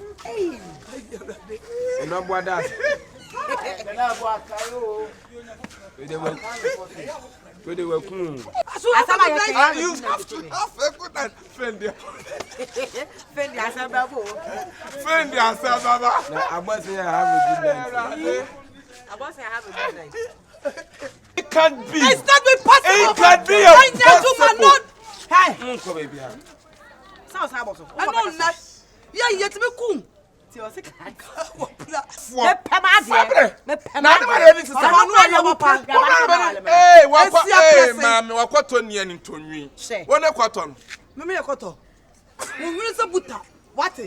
And not what that. They were cool. You have to have a good friend. Friend, I must say I have a good night. It can't be. It's not possible. It can't be. Hey. Come baby. Sounds how I know not. Yeah, yet me cool. Hey, mama, what on yen into me? One a cotton. Mimi a cotton. We will say butter. What?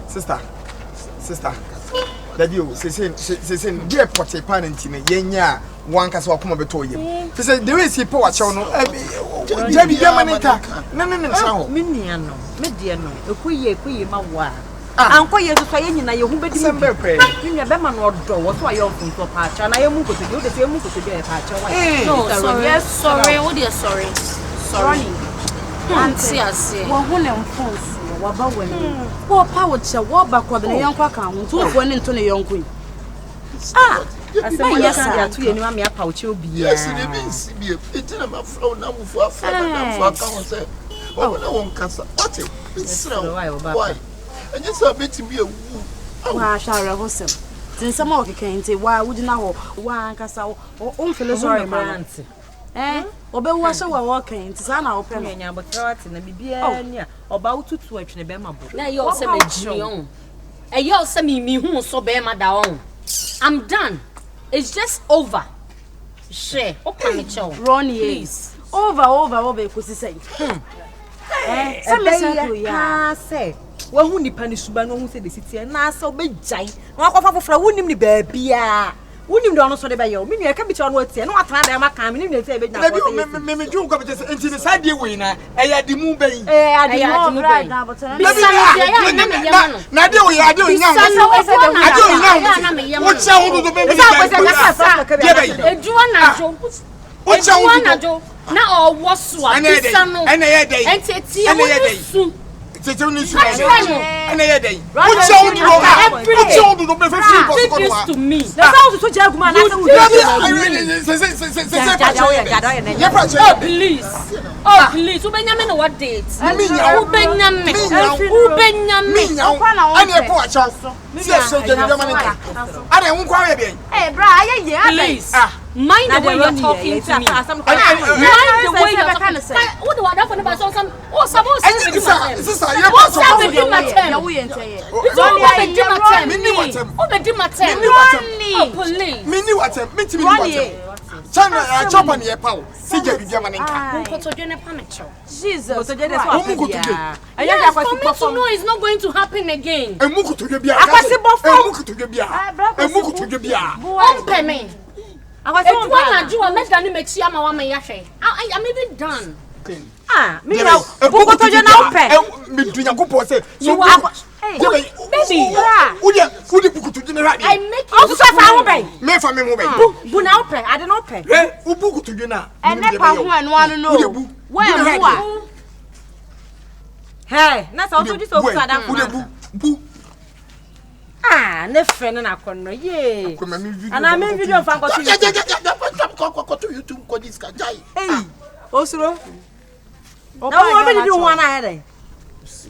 Sister. That you say dear potty pan and tina yenya one castle come over to you. She said there is a power show no Jabby Yamanita. No, Miniano, Mediano, a queer mawa. Uncle, you say in a young baby, you never man or draw what I often for patch, and I am moved to do the same move to do a patch. No, sorry, oh dear, sorry. Auntie, I say, one and phones. What power shall walk backward the young quacker to one into the young queen? Ah, I said, yes, I to you, mammy, a pouch will be. Yes, it means to be a pit of a flow now for a friend. Oh, no one can support it. Why? And just a bit to be a woo. Oh, I shall rehearse him. Since some more can't say, why would you know one castle or unfeel sorry, my auntie? Eh? Obe washo wa walking to sana open nya but carrot na bibia nia oba ututu atwene be mabo na yo se me on e yo se me hu so be ma da on. I'm done. It's just over. Share open me chow Ronnie please over kusi say say wa hu nipa ni suba no hu se de sitie na asa obejai na akwafa fofra wonim ni ba bia wonim do no so de ba yo me nua ka bi che no atie no atana da maka me ni tie be na ko me ju ko be se enti ne side we na e ya di mu ben adimu ben na de we ya de nya wo cha wo do be be ejuwa na jo ejuwa na jo na o wo so a kisa no enti tie wo c'est une issue. And I had what sound do me for to me. The sound to Jagman. Oh, please. Ubenyamin what date? Ubenyamin. I never poor child. I don't quite be. Hey, Brian, please. Mind the way you're talking to me. Mind the way you're talking to me. What do I do for the person? Oh, suppose it's not going to happen again. I'm even done. Me now, Boko to you now, me do you go say you are baby. I make you so pay. Me for me bu now pay. I don't know pay. Ubuku to you now. And never who and one know. Where hey, that's also this over that. Bu. Ah, ne friend na kono ye. And I mean video fan go to YouTube ko this guy. Hey, Osuro. Now what did you want ahead?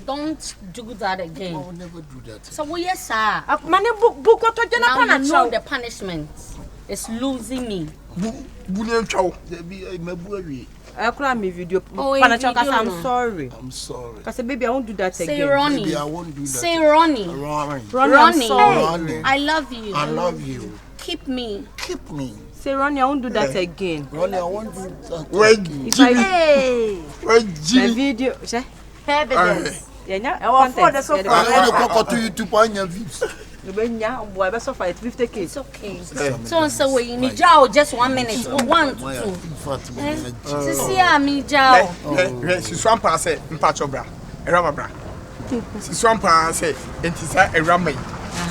Don't do that again. I will never do that. So yes sir. Mane book to now you know the punishment is losing me. Bulian chow. There be a mabuari. I cry me video. I'm sorry. Cause baby I won't do that again. Say Ronnie. Baby, I won't do that. Say Ronnie. Ronnie. I love you. I love you. Keep me. Keep me. Say Ronnie, I won't do that again. Ronnie, I won't do that. My video, evidence. Yeah, I want for the so far. I want to go to YouTube on your views. Boy, best of 50k. It's okay. So we need Joe just 1 minute. 1 to 2. See, I'm Joe. She's one pass it, Mpachobra, a ramabra. She's one pass it, and she's a ramay.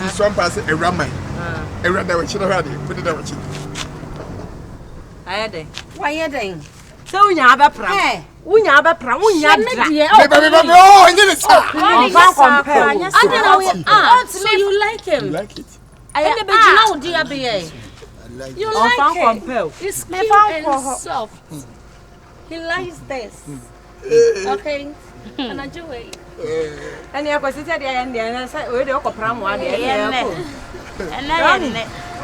She's one pass it, a ramay. A ramay, which you already put it out. I had it. Why are they? So we have a pram. We have a pram. We have a pram. Oh, I didn't say. So you like him? You like it? I am the dear BA. You like him? It's cute and soft. He likes this. Okay. And I do it. And you are sitting there and I said, we don't go pram one.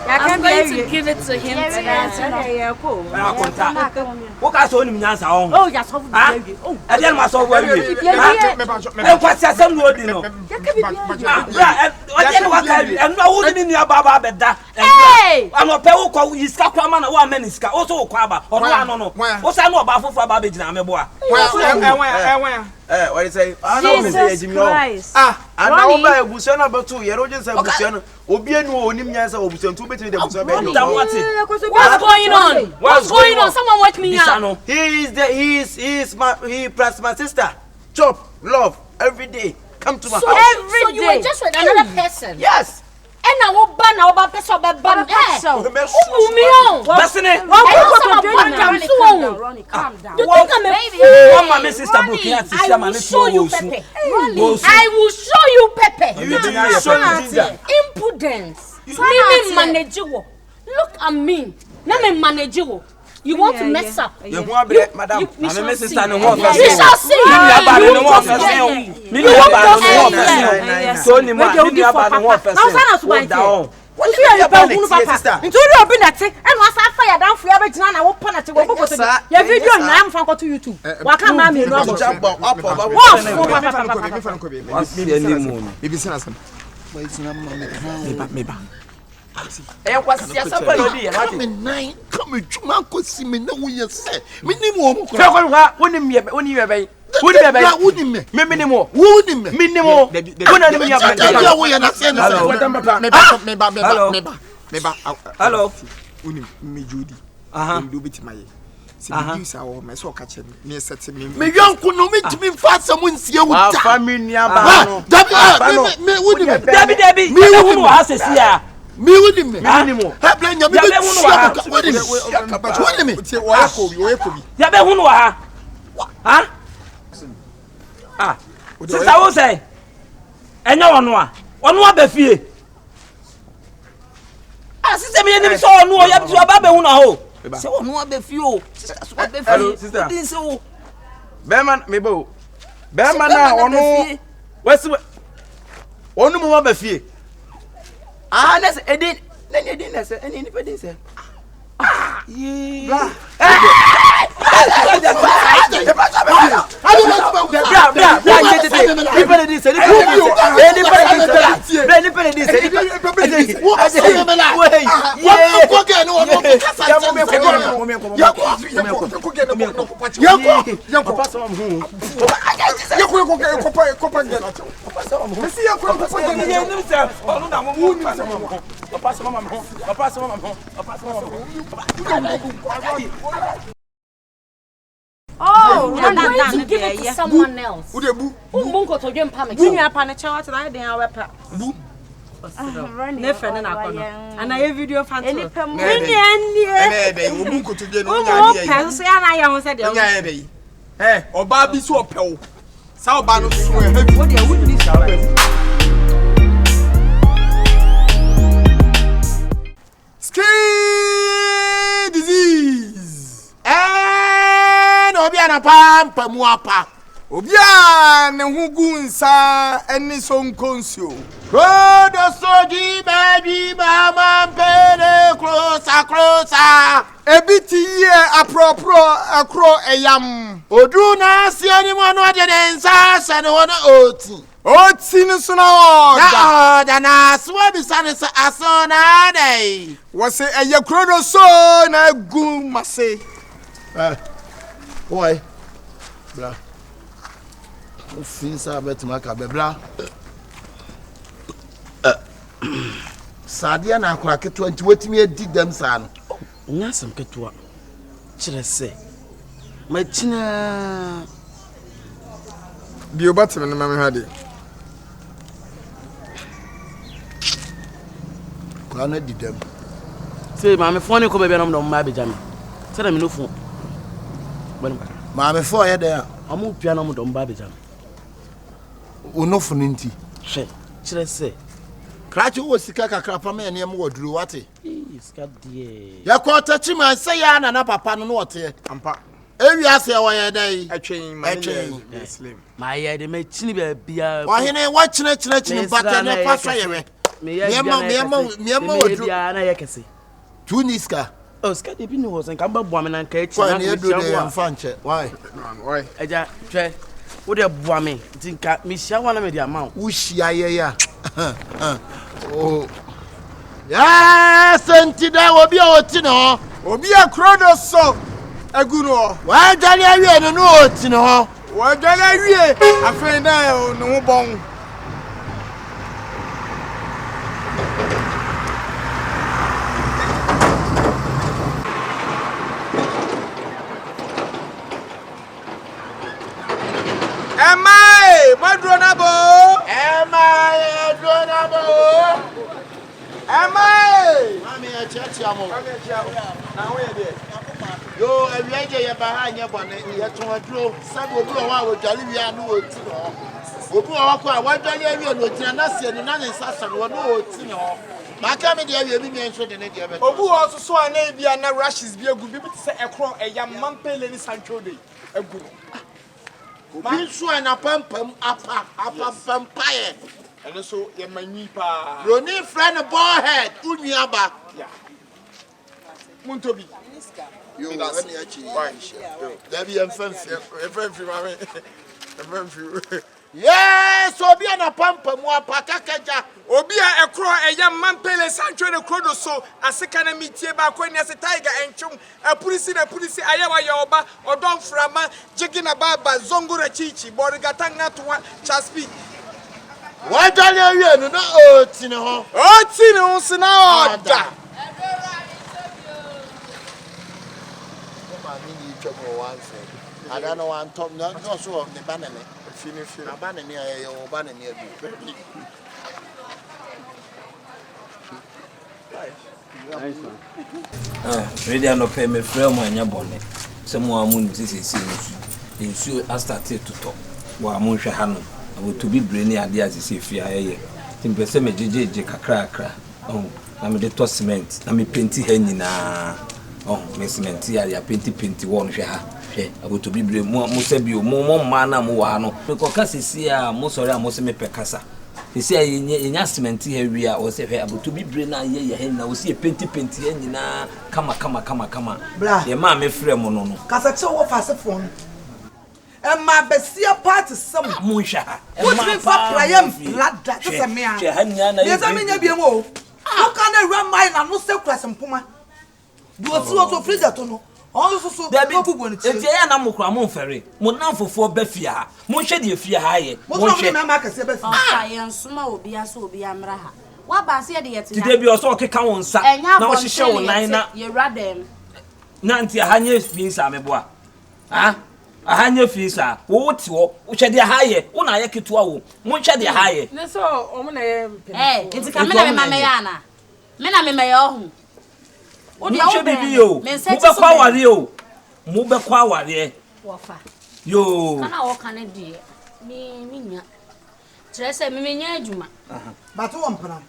I'm going to give it to him today. What I saw him Nyansa on. Oh, yes, oh, I didn't myself well. And what's your son would know? And no wouldn't in your Baba Beda. Hey! I'm a pebble called Iskaman or 1 minute, also Quaba, or no. What's I know about for Babbage and Ameboa? What do you say? I know Jesus Christ. And now by Busana about 2 years old, Busana, Obiano, Nimyas, or Busan, 2 better than What's going on? What's going on? Someone wake me up. He plus my sister. Chop, love, every day. Come to my house. So you were just with another person? Yes. And I will ban our best of the ban. Calm down. You think I'm a baby? My sister Brooke, I will show you Pepe. I will show you Pepe. Impudence. Me manageable. Look at me. Me manageable. You want to mess up? You want to madam? We shall see. We shall see. What you are about sister? Into you have been at it and was I fire down for every time I will punish you. Your video now I'm from to YouTube. What can I mean? Jump up. Eh, what's somebody? Come in 9. Come in, you could see me. No, you say. Minimum. Wouldn't you obey? Wouldn't me? Minimum. Wouldn't me? Minimum. Hello. Me Judy. Do bit my. Our my so catch me set me. Me young could no meet me fast someone see you. Family, Debbie, me who has a seer. Me with him. Minimum. Have blame you. Sister, I will say, and no one be fear. Sister, me and so no, you have to Baba Una. So no be few. Sister, so Beman, Mebo. Beman now, no. What's one more be fear? Let's edit. Then you didn't say anybody say. Yeah. Oh, I'm going to give it to someone else. Who the boo? Who to jump panic? You are panic and I didn't have a pet. Never and I have video fan. Or Barbie so pale. Sao Bano swear heavy. What you wouldn't skin disease. And Obiana Pampa Muapa. Obian and Hugunsa and Nison Consio. Rodo Soji, baby, mamma, pere, closer. A bit here, a crow, a yam. Oduna, see anyone other than Sass and one oat. Oat sinners on all. Then I swear the sun is a son a day. Was it a Yakrodo son, a good must say? Why? Blah. Since I bet to make a blah. Sadia na akwa keto nti wetimi edi dem sa no. Nya sam keto kire se. Ma china Bi obatim na mame hade. Kwa na di dem. Say mame fo ne ko be no ma be jame. Say na me no fo. Mame fo ye de a. Amu pia no mo do mba be jame. Onofo nti. Hwe, kire se. Krachi wo sika kakra pa me ne em woduru wate. Sika die. Ya ko tachi man say ya na papa no wote. Ampa. Ewi ase wo ye dai. Atwen man slim. Ma ye de me chini be bia. Wa hene wa chine bata ne pa so ye we. Me woduru na ye kese. Tuniska. Oh, ska de bi ni ho sen kan ba bua me nan ka echi na do de amfa nche. Why? Why? Eja, hwe. Wo de bua me. Tinka me hia wana me de ama. Wo hia ye ya. Oh. Ya senti da obi a oti no. Obi a krodo so agu no. Wa dwale awie no no oti no. Wa dwale awie afen na no ho bon. Emai, madronabo. Emai, madronabo. Emai. Mami e chechi amo. Na wo ye de. Yo, ewiaje ye ba ha nye bone ye to aduro. Sabe obi o wa wo dwale wi anu oti no. Obi o wa ko a wa dwale awie no oti na sie ni na nsasa no no oti no. Maka me de awie bi mi enso de ne de be. Obi wo so so ana bia na rashes bi agu bi se ekro eya mampele ni sancho de agu. Obi so na pampam apa pampaye. And so ye manyi pa. Roni friend ball head unuaba. Yeah. Muntobi. Yo, when you achi. There be Emfanfi mame. Emfanfi. Yes, obi na pampam apa kakaja. Obi a ekro eya mampele sancho ne krodo so aseka na mitie ba ko ni ase tiger enchum apurisi na purisi ayawa ya oba odon frama jigina baba zongura chichi borigata ngatwa chaspi. Why don't you know? Oh, Tino. Oh, Tino, so now. I don't know. I'm talking not so of the banana. Finish a banana or banana. Ready and pay me frame my bonnet. Someone moon this is you I started to talk. Wa moon shahano. To be brainy ideas is if you are here. Think the same JJ kakra. Oh, I'm the toss cement. I'm a painty henina. Oh, Miss Cement here, ya painty one shaha. I would to be brave more Musebio, more manner, more. Because see, most sorry, I must make Pecasa. He say in your cement here we are, or say, able to be brain. I will see a painty henina. Come. Blah, your mammy frame on. Casacho of us a phone. And my bestia part is some Musha. Put me for Priam, blood that is a man. Yes, I mean, you know. How can I run mine and no so class and Puma? You are so freezer to know. Also, so there be if you are not Mukramon Ferry, Monam for 4 Befia, Monshe, the fear high. Monshe, Mamma, I am small, be a so be Amraha. What about the today be also a count, sir. And now she show 9 you rather Nanti a hanyes beans, Ameboa. Ah? A hanya fisa, what you, which are the higher, when I get to a much at the higher. No, so, eh, it's a camera, Mamma. Mena me my own. What do you be you? Move kwa ye. Yo, how can it be? Me, dress a miminia juma. But one plan.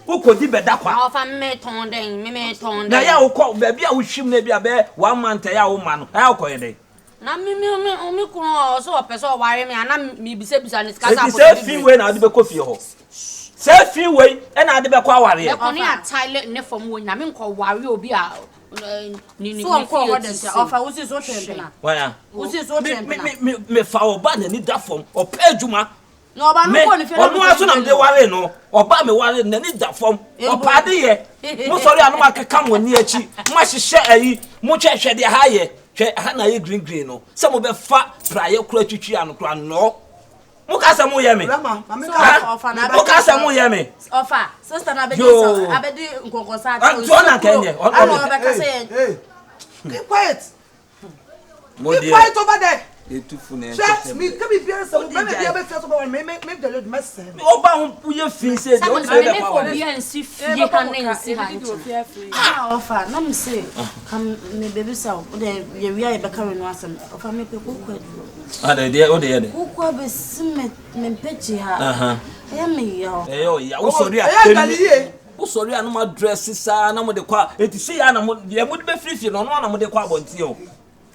Who could be better? Off me tongue, Now, you call baby, I will shim maybe a bear 1 month a woman. I'll call it. Now, me, so a person worry me, and I'm me be said, and it's few way, I'll be coffee horse. Say few way, and I'll be a quality. Only a tiled from when I mean, call warrior be out. So forward and offer who's his ocean. Why, who's his ocean? Me foul ban and need that form or pay Juma. No, but no, soon I'm the worry no, or buy me worry and need that form or party. Most sorry, I'm not come when near cheap. Much share ye, much share the higher. Hana green no. Some of the fat prior crutchy and crown no. Mukasa mu yemi. Mukasa mu yemi. Ofa, sister na be so, abedi nkonkonsa ati. Antoana kenye. Hey. Keep quiet. Keep quiet over there. Shut me. Come here, so me be able to about make the Lord mess. Oba hu ye fin say the only way for be and see fie kan na see ha. Ofa, na me say, come me baby so, the ye wi aye be carry no asem. Ofa me pe kokwa duro. Ah, the o de. Kokwa be sim me pechi ha. Ya me yo. Ya wo sorry a. Wo sorry anu ma dress sa na mo de kwa. Enti see ya na mo ye mo de be free no no na mo de kwa abonti o.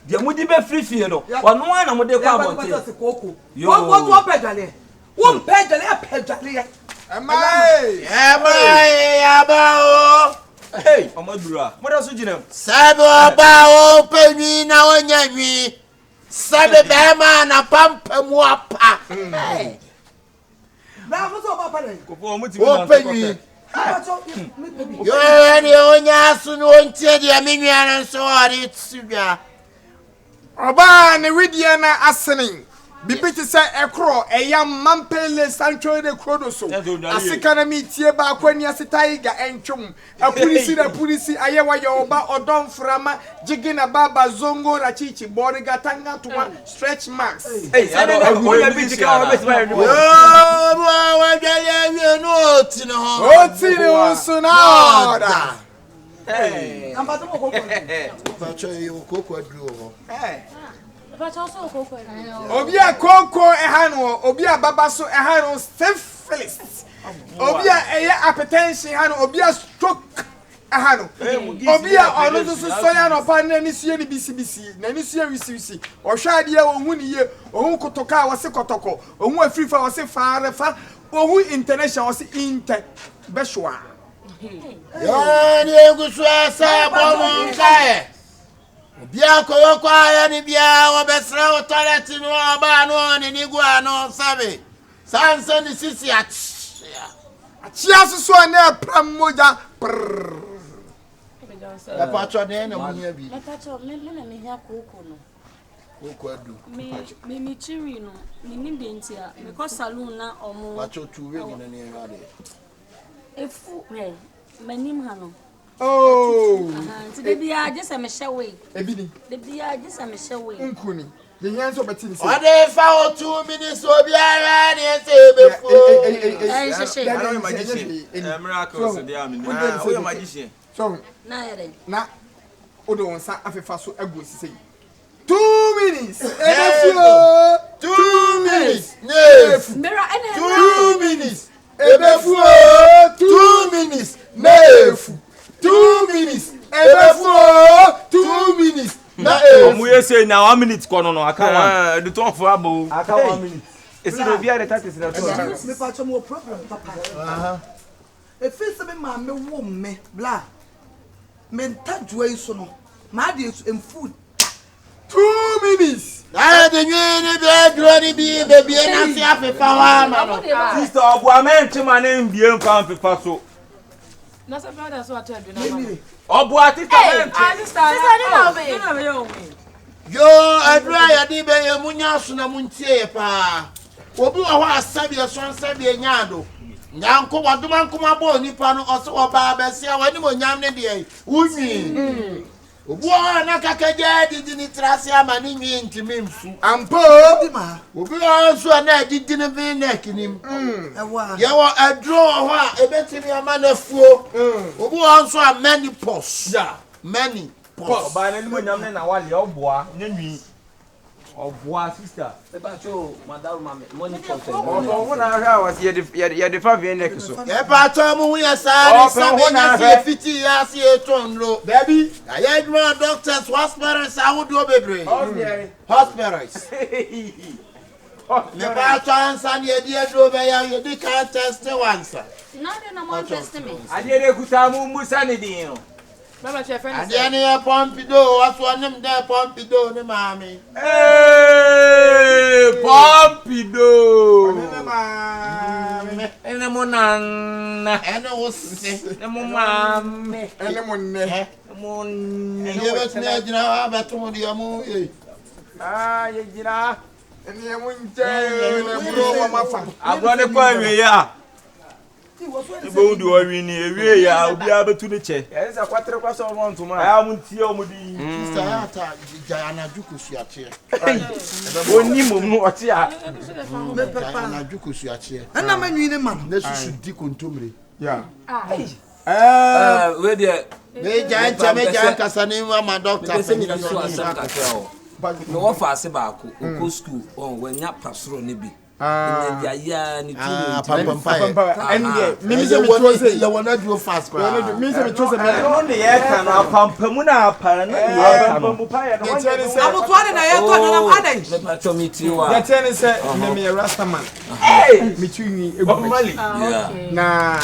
Dia mudi be free fie no wonu na mo de kwa abonte yo wo pedale wo pedale a pedale amai aba o hey omadura mo da so ginem sabe oba o penwi na onyanwi sabe be ma na pampa mu apa na mo so oba pa le ko fo mo ti mo penwi yo ni onya su no ntie dia menwa na so ori tsubia Oba ne widie na asene bibi ti se ekro eyam mampele sancho de krodoso asika na mitie ba kwani asitaiga entwum apulisi ayewa yoba odon frama jigina baba zongo na chichi body gatanga to one stretch marks hey o ya bi tika o beti ba yo wa gale wi no otino so na hey amba to ko bacho yo koko aduro Hey. Bacho so koko. Obi a koko ehano obi a baba so ehano syphilis obi a eye hypertension ehano obi a stroke ehano obi a ono so soya no pa na ni sie ni bisi na ni sie wisi ohwa ade a ohun ni ye ohun kotoka wose kotoko ohun afrifa wose fa ohun international wose inter beshwa yo ni egusu asa bomo nkae bia ko kwa ya ni bia wo besra wo toilet no aba no ni gua no sabe sanso ni sisi achia susu na pram moja la patro de na munya bi La patro me na me hia koko no koko adu Me chiri no ni dentia me ko saloon na omo patro tuwe ni na ni ngade efu manim ha no oh nti de bia je se me hyewe ebini de bia je se me hyewe nkuni de yan so beti ni se ade fa o 2 minutes obi ara ni se befu sheshe I know magician miracles de am ni o yo magician so na yere na odo wonsa afefa so agu sisi 2 minutes ebefu 2 minutes nefu mira 2 minutes ebefu 2 minutes nefu 2 minutes ebefu 2 minutes na mu ye say na 1 minute kono no aka 1 the ton for abo aka 1 minute esi no bia the 30 na to me pa cho mo problem papa e fi se me ma me wo me bla me ntajua iso no ma de em food 2 minutes na de nyi be dro ni bi be na si afefa wa ma no sister obu amente ma na mbie mfa amfefa so na se brother so atadu na ma obu atita mente sister ni na be yo yo adura ya di be ye munya so na muntie pa obi wa ho asabi so nsabi nyado nyanko waduma nkoma bo nipa no oso oba abesia wani mo nyam ne de unyi obu wa na kakaja didi ni trase ama ni nwi ntimi mfu ampo obi wa so na didi ni bi na kinim ewa yewo aduro ho a ebetimi ama na fuo obi wa so a many pos ya many pos ba na ni mo nyam ne na wale oboa nyanwi oboa sister e ba cho madam mama money pos o na ha was ye de fa vien so e ba to mu ya sa ni sabe na se fiti ya se etonro baby aye drum doctors hospitals awudo bebre hospitals me ba to ansa ni e di edro be ya ye di ka test once na de na mo testament ade de kuta mu musa ni din mama che fe ni ade ni e pompido aso nim de pompido ni mami pompido ene mo nana ene wose ene mo mame ene mo ne mo ye bet ne jina ba to mo di amu ye jina Eni munje na bro mama fa. Agro ne kwa we ya. Ibo ndi o wi ni ewie ya obi abetu ne che. Esa kwatere kwa so mo ntuma. Aya mu ntie o mu di. Sister ata jayana jukusu ache. Oni mom no oche a. Jayana jukusu ache. Ana manwi ne man. Na susu di kontomre. Yeah. We there. Me jan kasa ni ma doctor Se ni so asem kakra o. No wo fa ase ba ko ko school on wanya pasoro ne bi. Ni dia ya ni tu. Papa. And me say me chose you wanna do fast kwa. Me say me chose me. No ne ye ka na pampamu na apara na ye ka no. Abuto ade na ye to na adan. Me pa to me ti wa. Ya tell me say me rasta man. Me tuni Mali. Na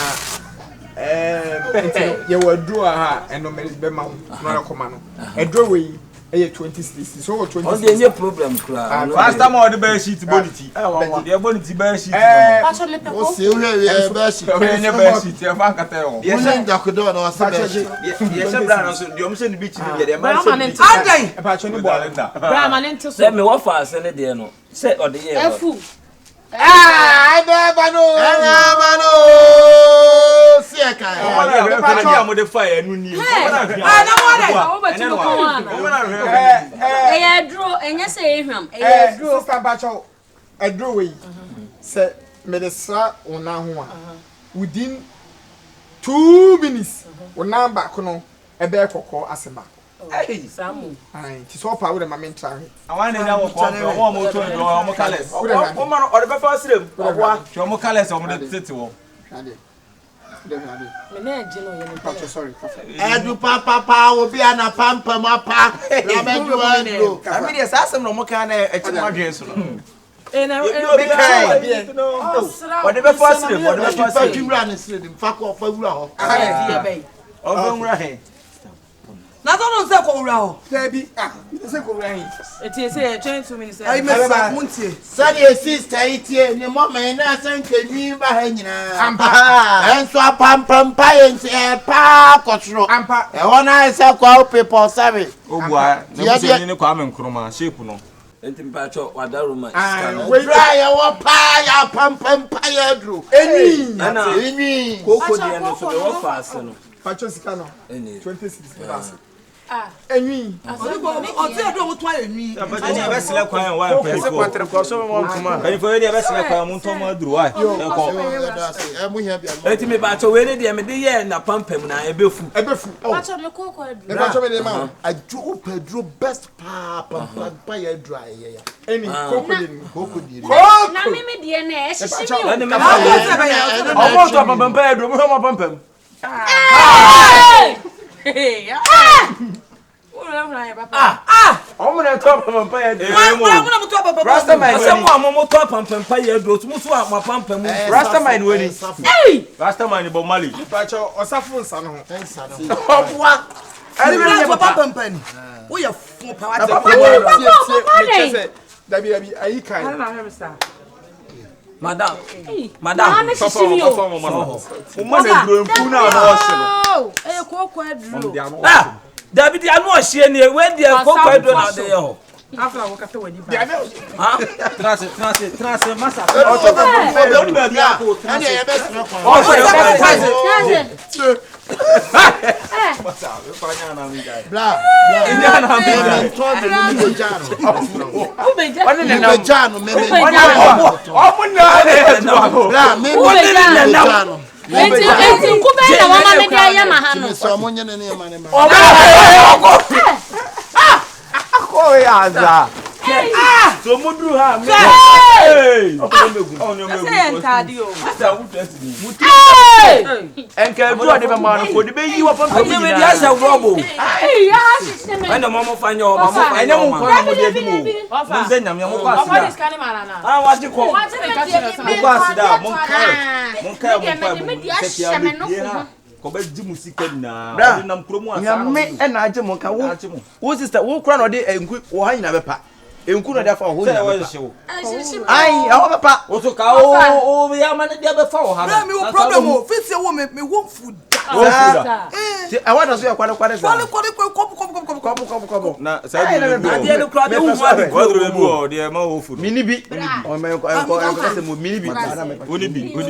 penti ye wadru ha eno me be ma no akoma no. Edro we 20 cities. So 20. On dey problem kra. Last time all the bear sheet bonity. The bonity bear sheet. O se o le bear sheet. O le bear sheet. E fa nkata e o. Yes, ndakodo na wasa bear sheet. Yes, bra no so de o mse ni beach ni de ma. Adan. E pa choni bo alenda. Bra ma nento so. Say me wo fa ase ne de no. Say o de ye. Efu. Bano. Sieka. O mo de fa e nu ni. Na mo de. O ba ti mo ko ana. Dro, enya say ehwam. Dro. Sister Bacho. Edro we. Say me de sa ona ho a. Within 2 minutes. Ona ba ko no e be kokko asema. Hey, Samu. Ai, ti so pa we de mama ntra. Awan ne da wo ko wo mo to do wo mo kales. o ma no o de be fa sirem. Wa, wo mo kales wo mo de tete wo. Me na je no ye no. Sorry. Edu papa obi ana pampa mapa. Na bedu ando. I mean yes asem no mo kan na e ti ma dwen so no. Be kind. O de be fa sirem, o de be fa Pa sirem. twura ne sire dem fa ko fa wura ho. O be nwura he. Na so no se ko wura ho. Baby, you say go right. Eti say 22 minutes. Ai me sa muntie. Sadi sister itie ni mo me na san kenwi ba ha nyina. Ampa. Enso apampampa yense pa kotro. Ampa. E wona se kwa people sabe. Ogwa, na se ni kwa me nkroma shape no. Enti mpa cho wadaru ma. We try wo pa ya pampampa ya dru. Eni. Eni. Koko de no so de wo fa ase no. Pacho sika no. Eni. 26 pass. Enwi. O ti edo mo to enwi. Abadi ni abesile kwan wa pe Ese ko. kwatere kwa so mo ntuma. Kan fo ye abesile kwan mu ntomo aduru wa. E mu hia bia. Enti me ba cho we ne de me de ye na pampam na ebefu. Ebefu. Pacho me koko edu. E pacho me de ma. Aju pedro best pa pampampa ya dru ya. Eni koko de. Na me de na e hihimi o. Na me O mo to pam pa edo mo mo pam. Hey. Ora ya papa. O mo na to pam pa edo. Mo to papa. Rasta man ase mo amomo to pampam pa ye do mo so ma pampam mu. Rasta man woni. Hey! Rasta man bo Mali. Pacho osafo nsa no. Ensa no. Obwa. Ari me papa pampani. Wo ye fun pa wa Tie. Dabi ayi kai. Madam. Na me hihimi o. O ma na duro mpu na no se no. Koko edu. David ya no ohie ne we de koko edo na de ye ho. Afra wo kata wani ba. Ha? Trance masa. Ani ya best no kwa. O se Bla. Indiana mi. Me jano. Oni ne Me jano me. Omo na de no. Bla me jano. Enti nkube na mama me de aya ma ha no. Me so mo nyene ne ma ne ma. Ko ya za. So mudru ha me. Hey! Say entadi o. Enka du ade be ma no ko de be yi wa pam Me me dia sha robo. Hey, ya system. Ando mama fanya o mama. Enya mo ko mo de di mo. Mo se nyam mo kwa Papa sida. dis kani manana. Ah wa ji ko. What Mo kwa sida mo kai. Mo kai mo pa mo. Se ya me no. Ko ba di musika na. Odi nam kromu asa. Nyame e na age mo ka wo sister wo kura no de enku wo ha nyina be pa. Enku no de fa ho nyina be pa. Ai, awo papa. O to ka o ya ma ne dia be fa o ha. Na me wo problem o. Fit say wo me wo food. I want to see a quite na say dey no crowd dey hu what dey ma wo food mini bi o me say mo mini bi oni bi fa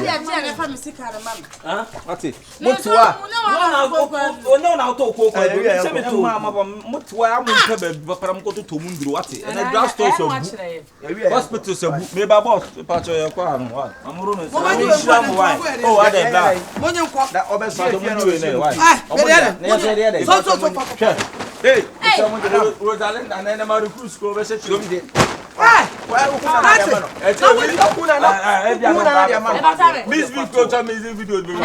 dey je fa misika na mama ati motua no na to ko se me to mama motua am nka ba para m ko to tomu nduro ati na drug store so hospital so me ba boss pa cho ye kwa no amuru no so me shira mo why oh ade bla mo nyi nko na obeso to mu nduro ne why hey so mo de Rosalind and na ma recruit school be se chiro mi de Miss Victor to amazing videos be I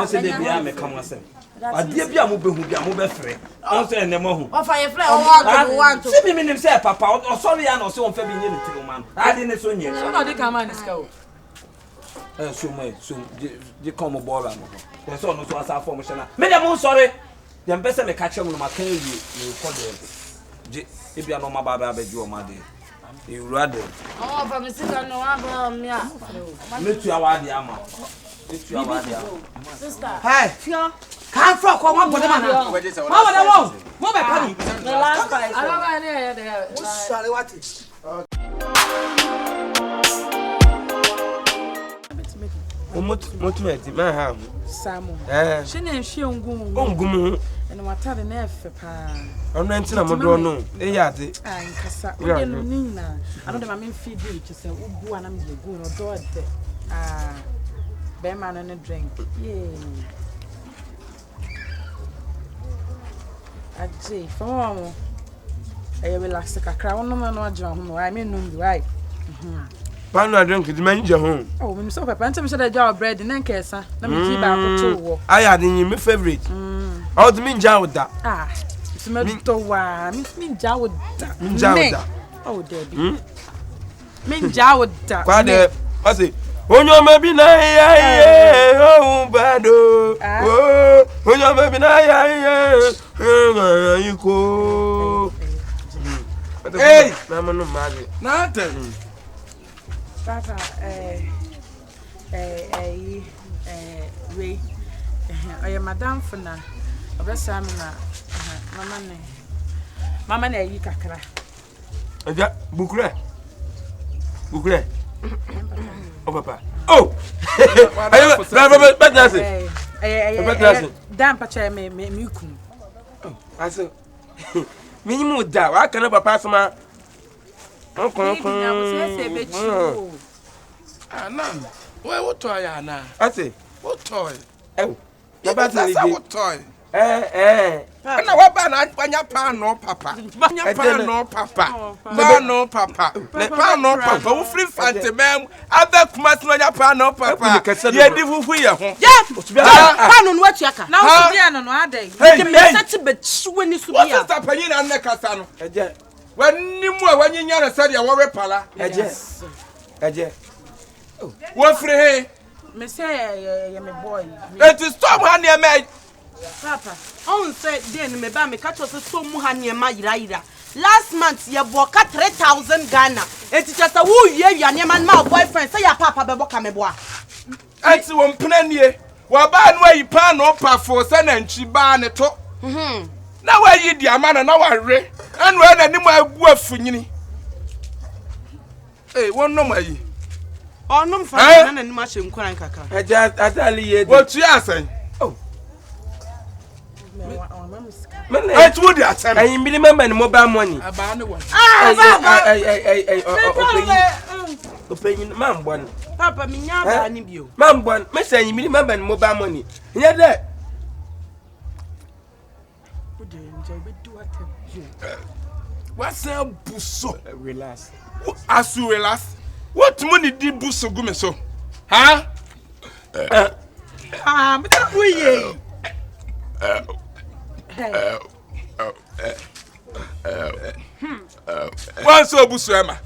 say dey bia me come asem adie bia mo behu bia mo be frɛ on say ene mo hu o fa ye frɛ o want to see me nim say papa o sorry ya no say on fa bi nye ne tiri man ade ne so nye so na dey come man iska o so me so je come ball am ko so no so asa form shana me dem on sorry dem pese me catch am no ma kan wi me ko de je bia no ma ba ba ju o ma de e urade o fa me sika no wa ba me a me tu awade ama sister hey fio kan fro ko mo bode mana mo bode wo mo be pani the last price I don't know any there wo sare wati motivate man ha Samu she na hwe ngum ene watade na efe pa ono nti na modo no e ya de nkasa o de no nina ano de ma me feed you se ubu ana me go no do de be man no drink aje famo e relax kakra wono ma no agye ho no I mean no bi right panu drink di manje ho oh me so papa ntem se da jaw bread na nkesa na me fi ba ko to wo aya de me favorite how do me jaw da it's me to wa me jaw da oh debi me jaw da kwa de o say onyo me bi na ya oh bado onyo me bi na ya yiko hey mama no magi na ten papa we oya madam funa obesa me na mama na yi kakra aja bukure oh papa oh ayo dan pa che me kum aso minimum da wa kana papa asoma Anan, where what toy ana? Ate, what toy? Oh, you better say what toy? Na wa ba na anya pa no papa. Anya pa no papa. Pa no papa. Le pa no papa. Wo free fante mem. Aba kuma no anya pa no papa. Ye di fufu ye ho. Pa no no atuaka. Na wo dia no no adai. Ke me sati be chiwani su bia. What is happening na ne kasa no? Eje. Wani mu a wanyinya na sade wo repala. Eje. Wo free he. Me say ye me boy. It is storm ha ne me. Papa, on say then me ba me catch us so mu ha ne ma yira. Last month Yeboah 3,000 Ghana. Eti chata wo ye ya ne man ma boyfriend say ya papa be boka me boa. Eti wo mpena nie. Wa ba no ayi pa no pa fo se na nchi ba ne to. Na wa yi di amana na wa re. Anu na ni mu agu afunyini. Won no mayi. Onum fa na ni ma hye nkwan kakra. Eje atali ye. Wo tu asan. It would attend. I believe my mobile money. Opinion, man, one. Papa, me nya ni bio. Man, one. Me say you believe my mobile money. Yeah, that. What's a buso? Relax. As you relax. What money did buso go me so? Huh? Me ta kuye. Once so buso ema.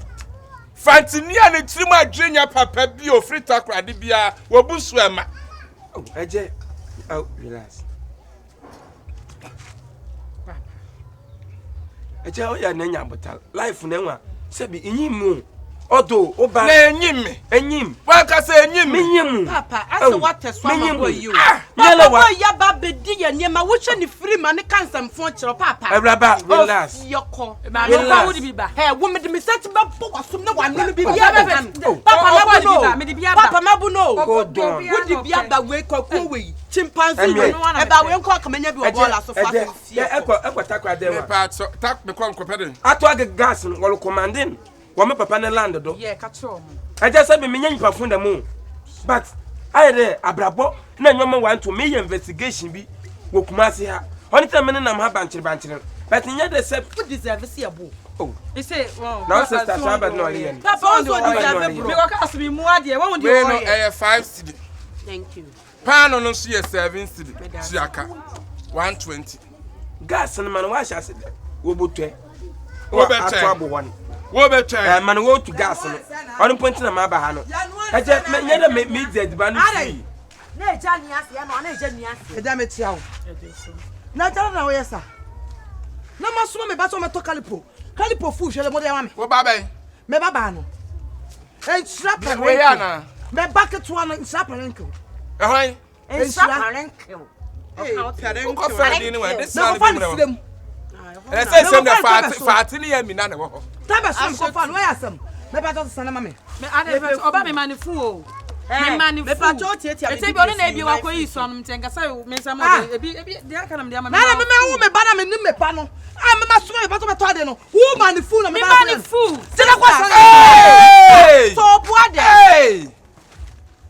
Fantinia ne trimu adwenya papa bi o free takra de bia wo buso ema. Oh, eje. Oh, relax. Eje o ya na nya botal. Life na nwa. Se bi inyi mu. Odo, Oba. Enyim. Waka say enyim. Papa, I say what a swam boy you. Yellow one. Yaba bedi and yema which any free man can some phone to Papa. Rabba, relax. Your call. Papa would be back. Hey, woman, the set about some no one will be Papa Mabuno. Would it be about wake or cool chimpanzee? About when call come and you a ball as of Echo tak me kon kopedin. Atwa gas no commanding. Wo me papa na land do. Yeah, catch on. I just said me nyanyipa fun da mu. But I dey abrabo na nyoma want to me investigation bi wo kumase ha. Only time me nam ha banchire. But nya dey say who deserve see abo. Oh. You say, well, now sister Shaba no here. Papa also deserve bro. Because ask me mu ade. What would you want? We no 5 cedi. Thank you. Pan no so 7 cedi. Siaka 120. Gas no man wa sha se wo botwe. Wo be check. Wo be check. Man wo to gas no. On point na ma ba ha no. E je me nya da me dead ba no free. Na eja ni ase ya no na eja ni ase. Eja me tia wo. Na jara na wo yesa. Na masuma me ba so me to kalipo. Kalipo fu hwele mo de ma me. Wo ba ben. Me ba ba no. En shrap we ya na. Me bucket one en shrap renko. E hoy. En shrap renko. Ko fa di ni we this na na ni. E say sem na fatini ya mi na ne wo. Taba som ko fa no ya sam. Me ba to sana ma me. Me ade oba me manifu o. Me manifu. Me pa cho tie tie. E say bi ono na ebi wa koyi so no mtenga say me nsam de ebi de aka na me de ama me. Na me wo me ba na me nim me pa no. Ah me ma suma me ba to me to ade no. Wo manifu na me ba. Me manifu. Se na kwa sana. So boade. Hey!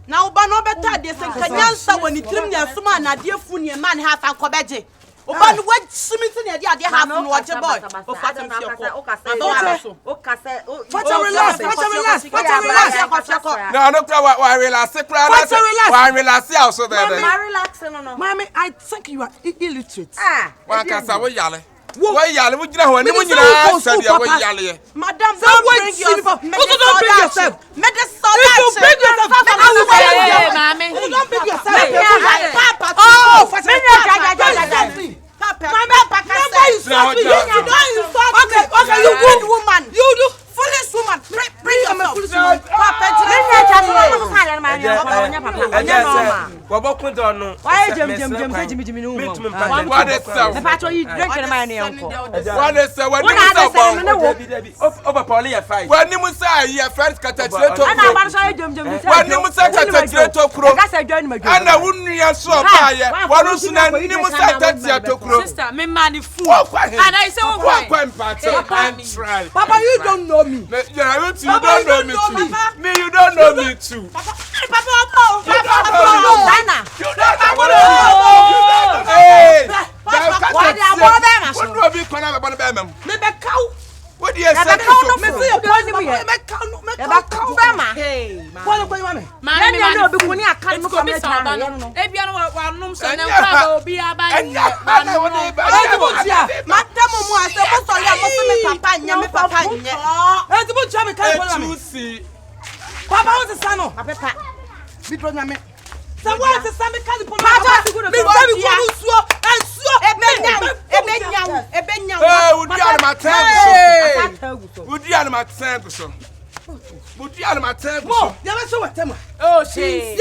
Na oba no beta de se kanyansa woni tirim ne asuma na de fu ne man ha fa kobeje. Oba no wachimiti ne de ade ha fu no wache boy. O fa tem fi okọ. O kase. Relax. No, no kra wa relax kra na. Wa relax also there. Ma relax no. Mommy, I think you are illiterate. Wa kasa wo yale. Wo yale wo gina ho ani mo nyina sabi wo yale. Madam, don't bring yourself. Don't bring yourself. Me the soda. You bring yourself. Hey, mommy. You don't bring yourself. Papa. Oh, Papa. Okay, you good woman. You do foolish woman. Bring yourself. Papa. What is so? Pacho, you drink in my name. What is so? What is so? When you say you friends catachreto. When you say catachreto kro. Ana wunua so ba ye. Wanu so na ni mu say catachreto kro. Sister, me man fool. And I say Papa, you don't know me. You don't know me too. Me, you don't know me too. Papa. Hey! What do you say? So what is some kind of Papa? Oh, she's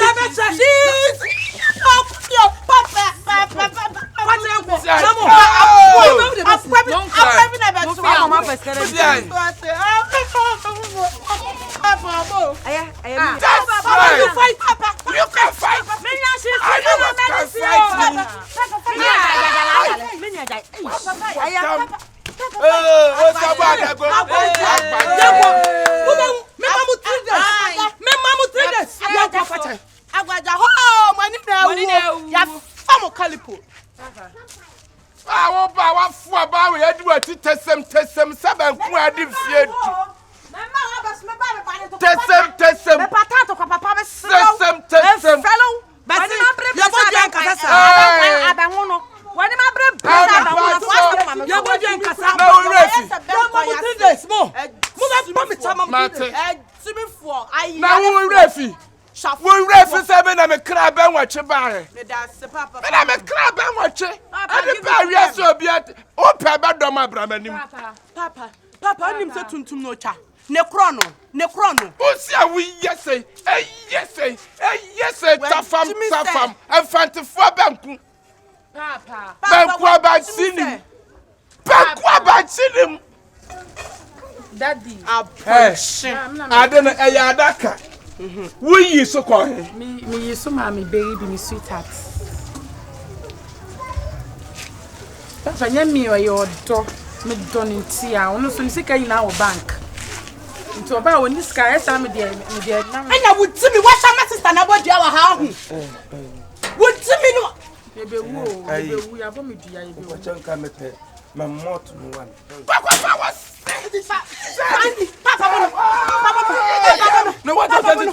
ne krono o si a we yesay tafam enfantefo banku papa banku abachini daddy ade no adaka we yi so ko me yi so ma me baby me sweetheart papa nyami o yo do me don ntia ono so nisika yi na wo bank nti oba woni sika esa me de na anya wutimi wa shama sister na bodua wa ha hu wutimi no ebe wu ya bo me dua ebe wo chanka mepe ma mot no one papa no what does it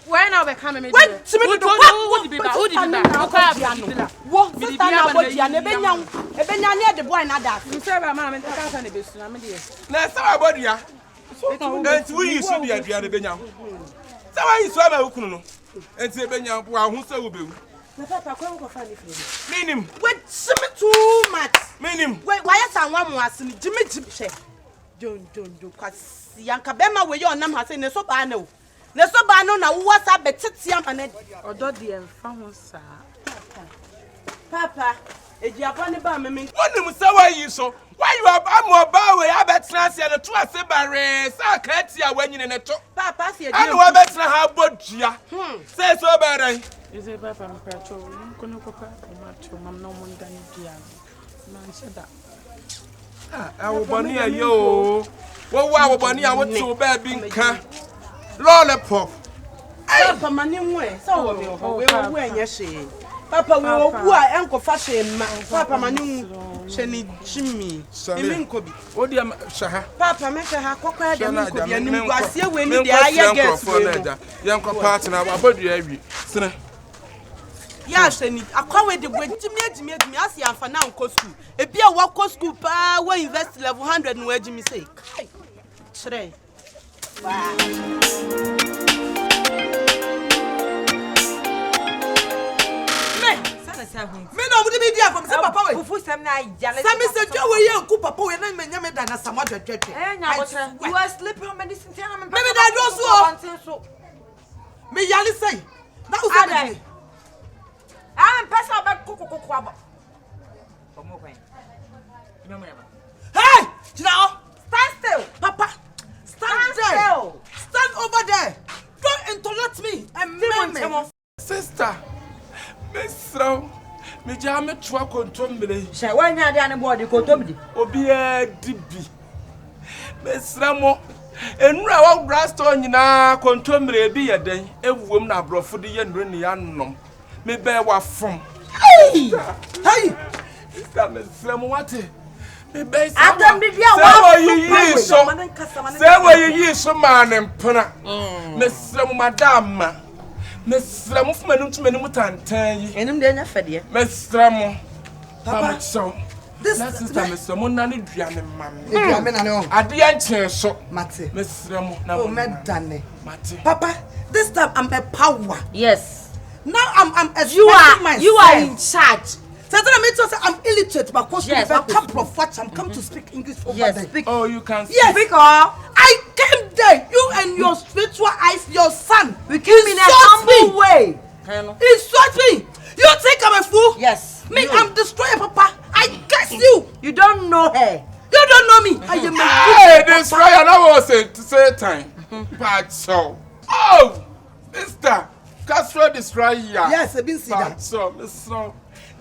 why now be come me who di be ba wo sister na bodia na ebenya ne de boy na da me say ba ma me ka ka na be su na me de na say bodia enti we yi su de adua na benya say we yi su ama ukunu no enti ebenya bo ahu say wo bewu na papa kwa ko fa ni firi minim wait simi too much minim wait why ya san wa mo asini jimi she don kwasi yanka be ma we ye onam ha say ne so ba na o ne so ba no na wo sa betete am na odo de emfa ho sa papa eji abane ba me wonim say we yi so why you am ba we abetra se no to ase bare sa ka ti a wanyine ne to papa se eji anu abetra ha bodua say so bare is it papa me pracho kono papa ma cho mam no mo ndani dia man sheda awoboni aye o wo awoboni a wo to ba bi nka lollipop papa mani nwe so wo we enye she papa we obu a enko fa she ma papa mani nwu she ni chimi emi nko bi odi am shaha papa me ha kokwa de nko bi ani ngu asie we ni de aye guest yanko partner abodua awi sene ya sheni akwawe de bwetimi asi amfa na nko school ebi a wo school pa wo invest level 100 no agimi say kai chere wow me no mudi bi dia from say papa we fufu sem na ya le say me say twa we ye nku papa we na me nya me da na samwa twetwe nya botre you are sleeping on medicine tia na me me da do so me yali say na wo say I'm person about cook aba. Hey! Stand still. Papa! Stand there! Stand over there! Don't interrupt me! And sister! Miss Row, me jam me twa kontombre. She wan ya dia ne body kontombre. Obi e dibi. Miss Ramo, enura wa brasto nyina kontombre bi ye den ewuom na brofo de ye nro ni anom. Me be wa from. Hey! Sister me frem what? Me be say. Adam bi bia wa yi so. Say we yi so man mpena. Me frem madam. Me frem fu manum tu manum tantan yi. Enum de nya fede. Me frem. Papa so. This sister me so mon na ne duane mam. Duane na ne o. Ade anchen so. Mate. Me frem na. Oh me dane. Mate. Papa, this time I'm a power. Yes. Now I'm you are in charge. So I'm illiterate, but course yes, a couple of words. I'm come to speak English over there. Speak. Oh, you can speak. Yes, because I came there. You and your spiritual eyes, your son. We came in a humble way. Insult me. You think I'm a fool? Yes. Me, I'm destroyer, Papa. I guess you. You don't know her. You don't know me. I am a destroyer. That was it. To say time. But so. Oh, Mister. Castro destroyer. Yes, I've been seeing that. So,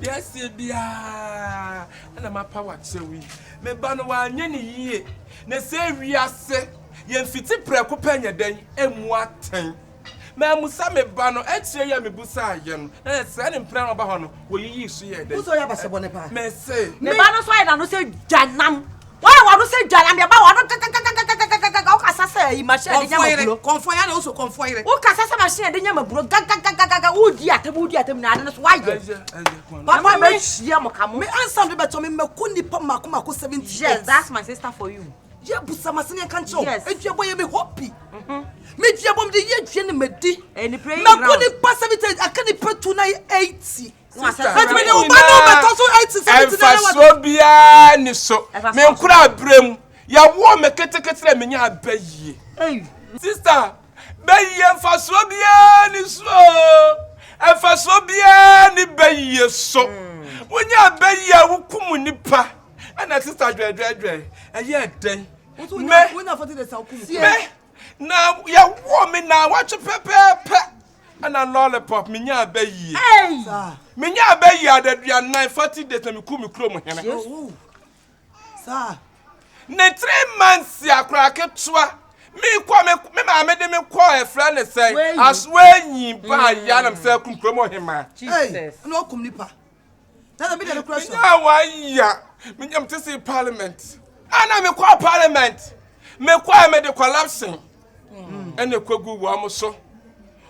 yes, dear. And I'm a power to we. Me ban one ye. Ne say we are say, yen fiti preko penya den, emwaten. Me amusa me bano, ya me busa yen. Na say ni plan oba hono, wo yi su ye den. Who ya ba se bone pa? Me say. Me bano so I no say janam. Why want to say janam? Ya ba wa no ka say you machine dey nyama konfo ya na also konfo ire wo kasa say machine dey nyama buro gaga wo di atem na ade no so why papa me hia mo kamo me answer me beto me makuni pa mako 70. Yes, that's my sister for you. Yeah, busa masine kan cho. Yes. Eduabo ye me hopi. Me diabo me de ye dwe ne medi. And pray. Makuni pa 70 akani petu na 80. Sister, me no beto so 80 70 na so bia ni so. Me nkura abrem. Ya wo me ketekete me nya abayi. Hey, sister, bayi emfa so bia ni so. Emfa so bia ni bayi so. Wonya abayi a wukum nipa. Ana sister dwe. Eye den. We na 40 days akum. Me na ya wo me na watch pepepe. Ana lollipop me nya abayi. hey. Me nya abayi adadua 40 days na me ku me krom hene. Sir. Ne 3 months ya kra ketwa. Me kwa me ma me de me kwa e friend say as we ba ya na me say kum krom hema. Jesus. No kum nipa. Na me de question. Ya wa ya. Me nyam to see parliament. Ana me kwa parliament. Me kwa me de collapsing. Ene kwagu wa mo so.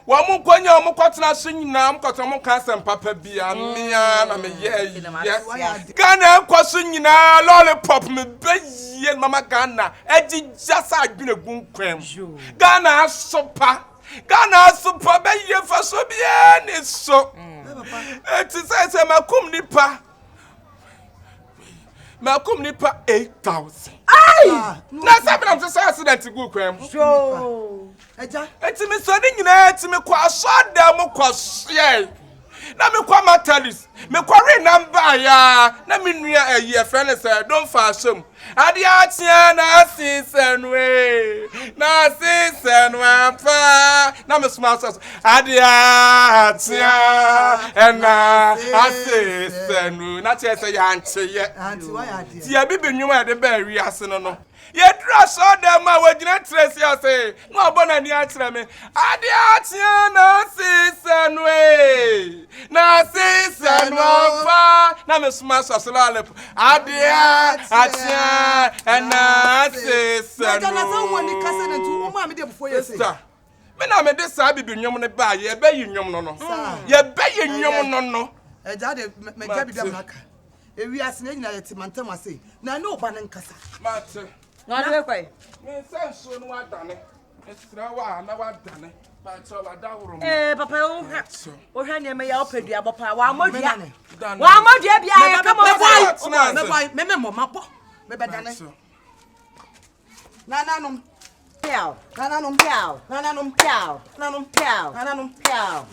Wa mo kwanya mo kwatena so nyina mo kwatena mo cancer papa bia me na me ye. Ghana kwaso nyina lollipop me beye mama Ghana ejija sa adwene gunkwam. Ghana sopa beye fa so bia ni so. Eti say makum nipa 8,000. Ay! Na sabi na say accident go kwam. So. Eja. Eti me so ni nyina eti me kwa so da mo kwose. Na me kwa matalis. Me kwa re number ya. Na me nua eye friend say don't fashion. Ade atia na sisenwe. Na sisenwa pa. Na me small so. Ade atia na sisenwe. Na tie say ya nche ye. Auntie why ade? Ti abi benwuma de ba wi ase no. Ye dress all them ma wagina trace ya say no abona ni akire me ade atia na sisenwe na sisenwa pa na me suma so lalep ade atia na sisenwe na so woni kase na tu wo ma me de before you say me na me de sa bibi nwom ne ba ye ba yi nwom no ye ba yi nwom no eja de me ja bibia maka ewi ase na nyina yete mantem ase na no ba ne nkasa mate No do kwai. me senso no adane esra wa na wadane ba cho ba daworo Papa o hwa ne me ya opadua bopa wa amodua. Wa amodua bia ya kama me mo mapo me bedane nananum piao. nananum Piao. nananum Piao. nananum Piao. nananum Piao.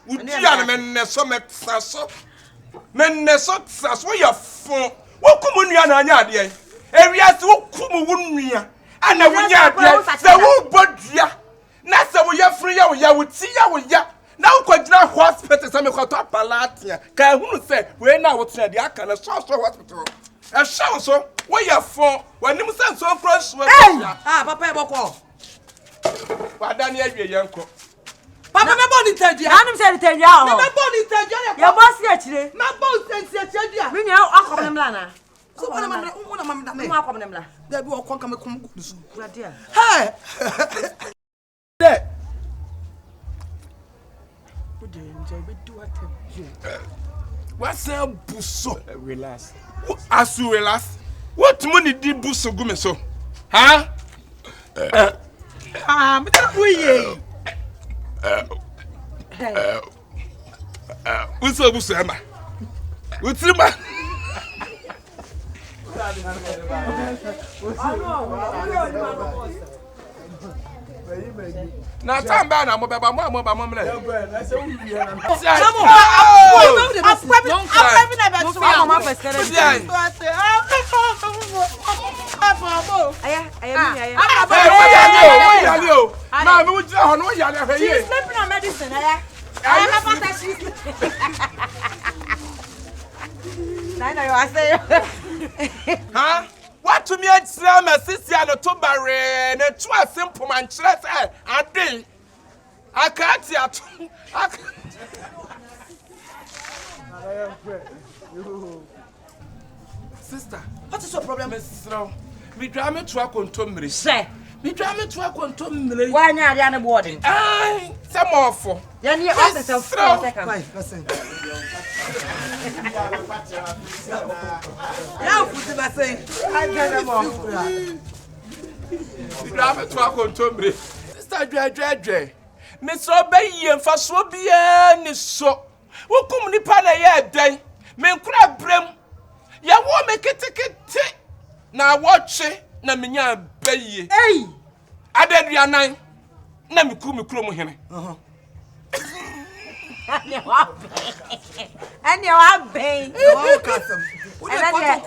Udia na menne so metsaso menne so tsaso ya fon wokum nua na anya ade ewiase wokum wonnua ana wonya ade se wo bodua na se wo ya firi ya wo ti ya na wo kwagina hospital se me kwato palatia ka hunu se we na wo tena de aka na so hospital e shaw so wo ya fon wanim se so cross wo papa e boko wadani awie yenko papa me body tadua Anum say tadua ho. me body tadua Ya boss ya chire. me body tadua Me nya akom nem la na. so wona mam na me Mo akom nem la. da bi o kon ka me kum gudu so Brade a. hey Ode nje be do atem. what's a buso Relax. as you relax what money did buso go me so huh Me da uye. Buso buso ema utrima na tamba na mo beba mo mle na me wujira ho no yale ahwe ye Sleeping on medicine, I am a fantasy. Nine you are saying. huh what to me extra me sisia no to bare na tu asimpo man kire say ade akati ato Sister, what is your problem? Miss Snow, me drama to a contumely. Say, me drama to a contumely. why not the boarding? Aye, some more for. Then you have to tell 4 seconds. Now, put the bassin. I get them off. Me drama to a contumely. Sister, dry. Miss Obey and for so be any so. Who come nipa na ye dan? Men kura brem. Ya wo me ketekete. Na watch na menya baye. Hey! Adeduanan. Na me kru mu hene. And you are bang. Oh, custom. And then